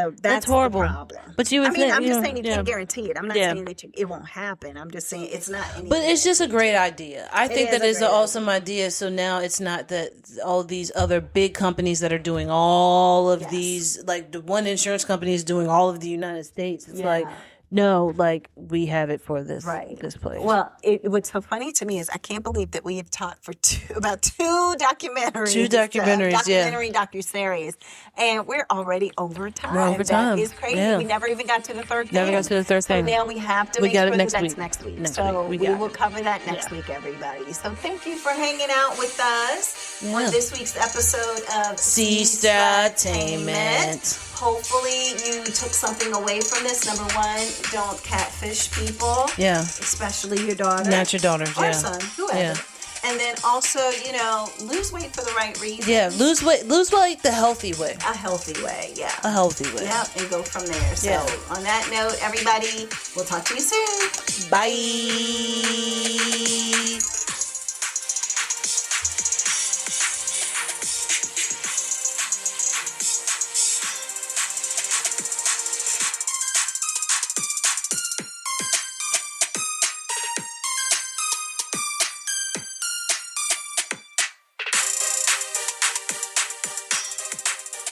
horrible. The problem. But you would I'm just saying you can't guarantee it. I'm not saying that it won't happen. I'm just saying it's not anything. But it's just a great idea. I think that is an awesome idea. So now it's not that all these other big companies that are doing all of these, like the one insurance company is doing all of the United States. It's like, No, like we have it for this Right. this place. Well, what's so funny to me is I can't believe that we have talked for about two documentaries. Documentary docuseries. And we're already over time. We're over time. That is crazy. Yeah. We never even got to the third thing. Never got to the third thing. So now we have to We make got sure it next that's week. next week. Next So week. we will cover that next week, everybody. So thank you for hanging out with us on this week's episode of Sestra-Tainment. Hopefully you took something away from this. Number one, don't catfish people. Yeah. Especially your daughter. Not your daughters, or yeah. son, whoever. Yeah. And then also, lose weight for the right reason. Yeah, lose weight the healthy way. A healthy way, yeah. A healthy way. Yep, and go from there. So on that note, everybody, we'll talk to you soon. Bye.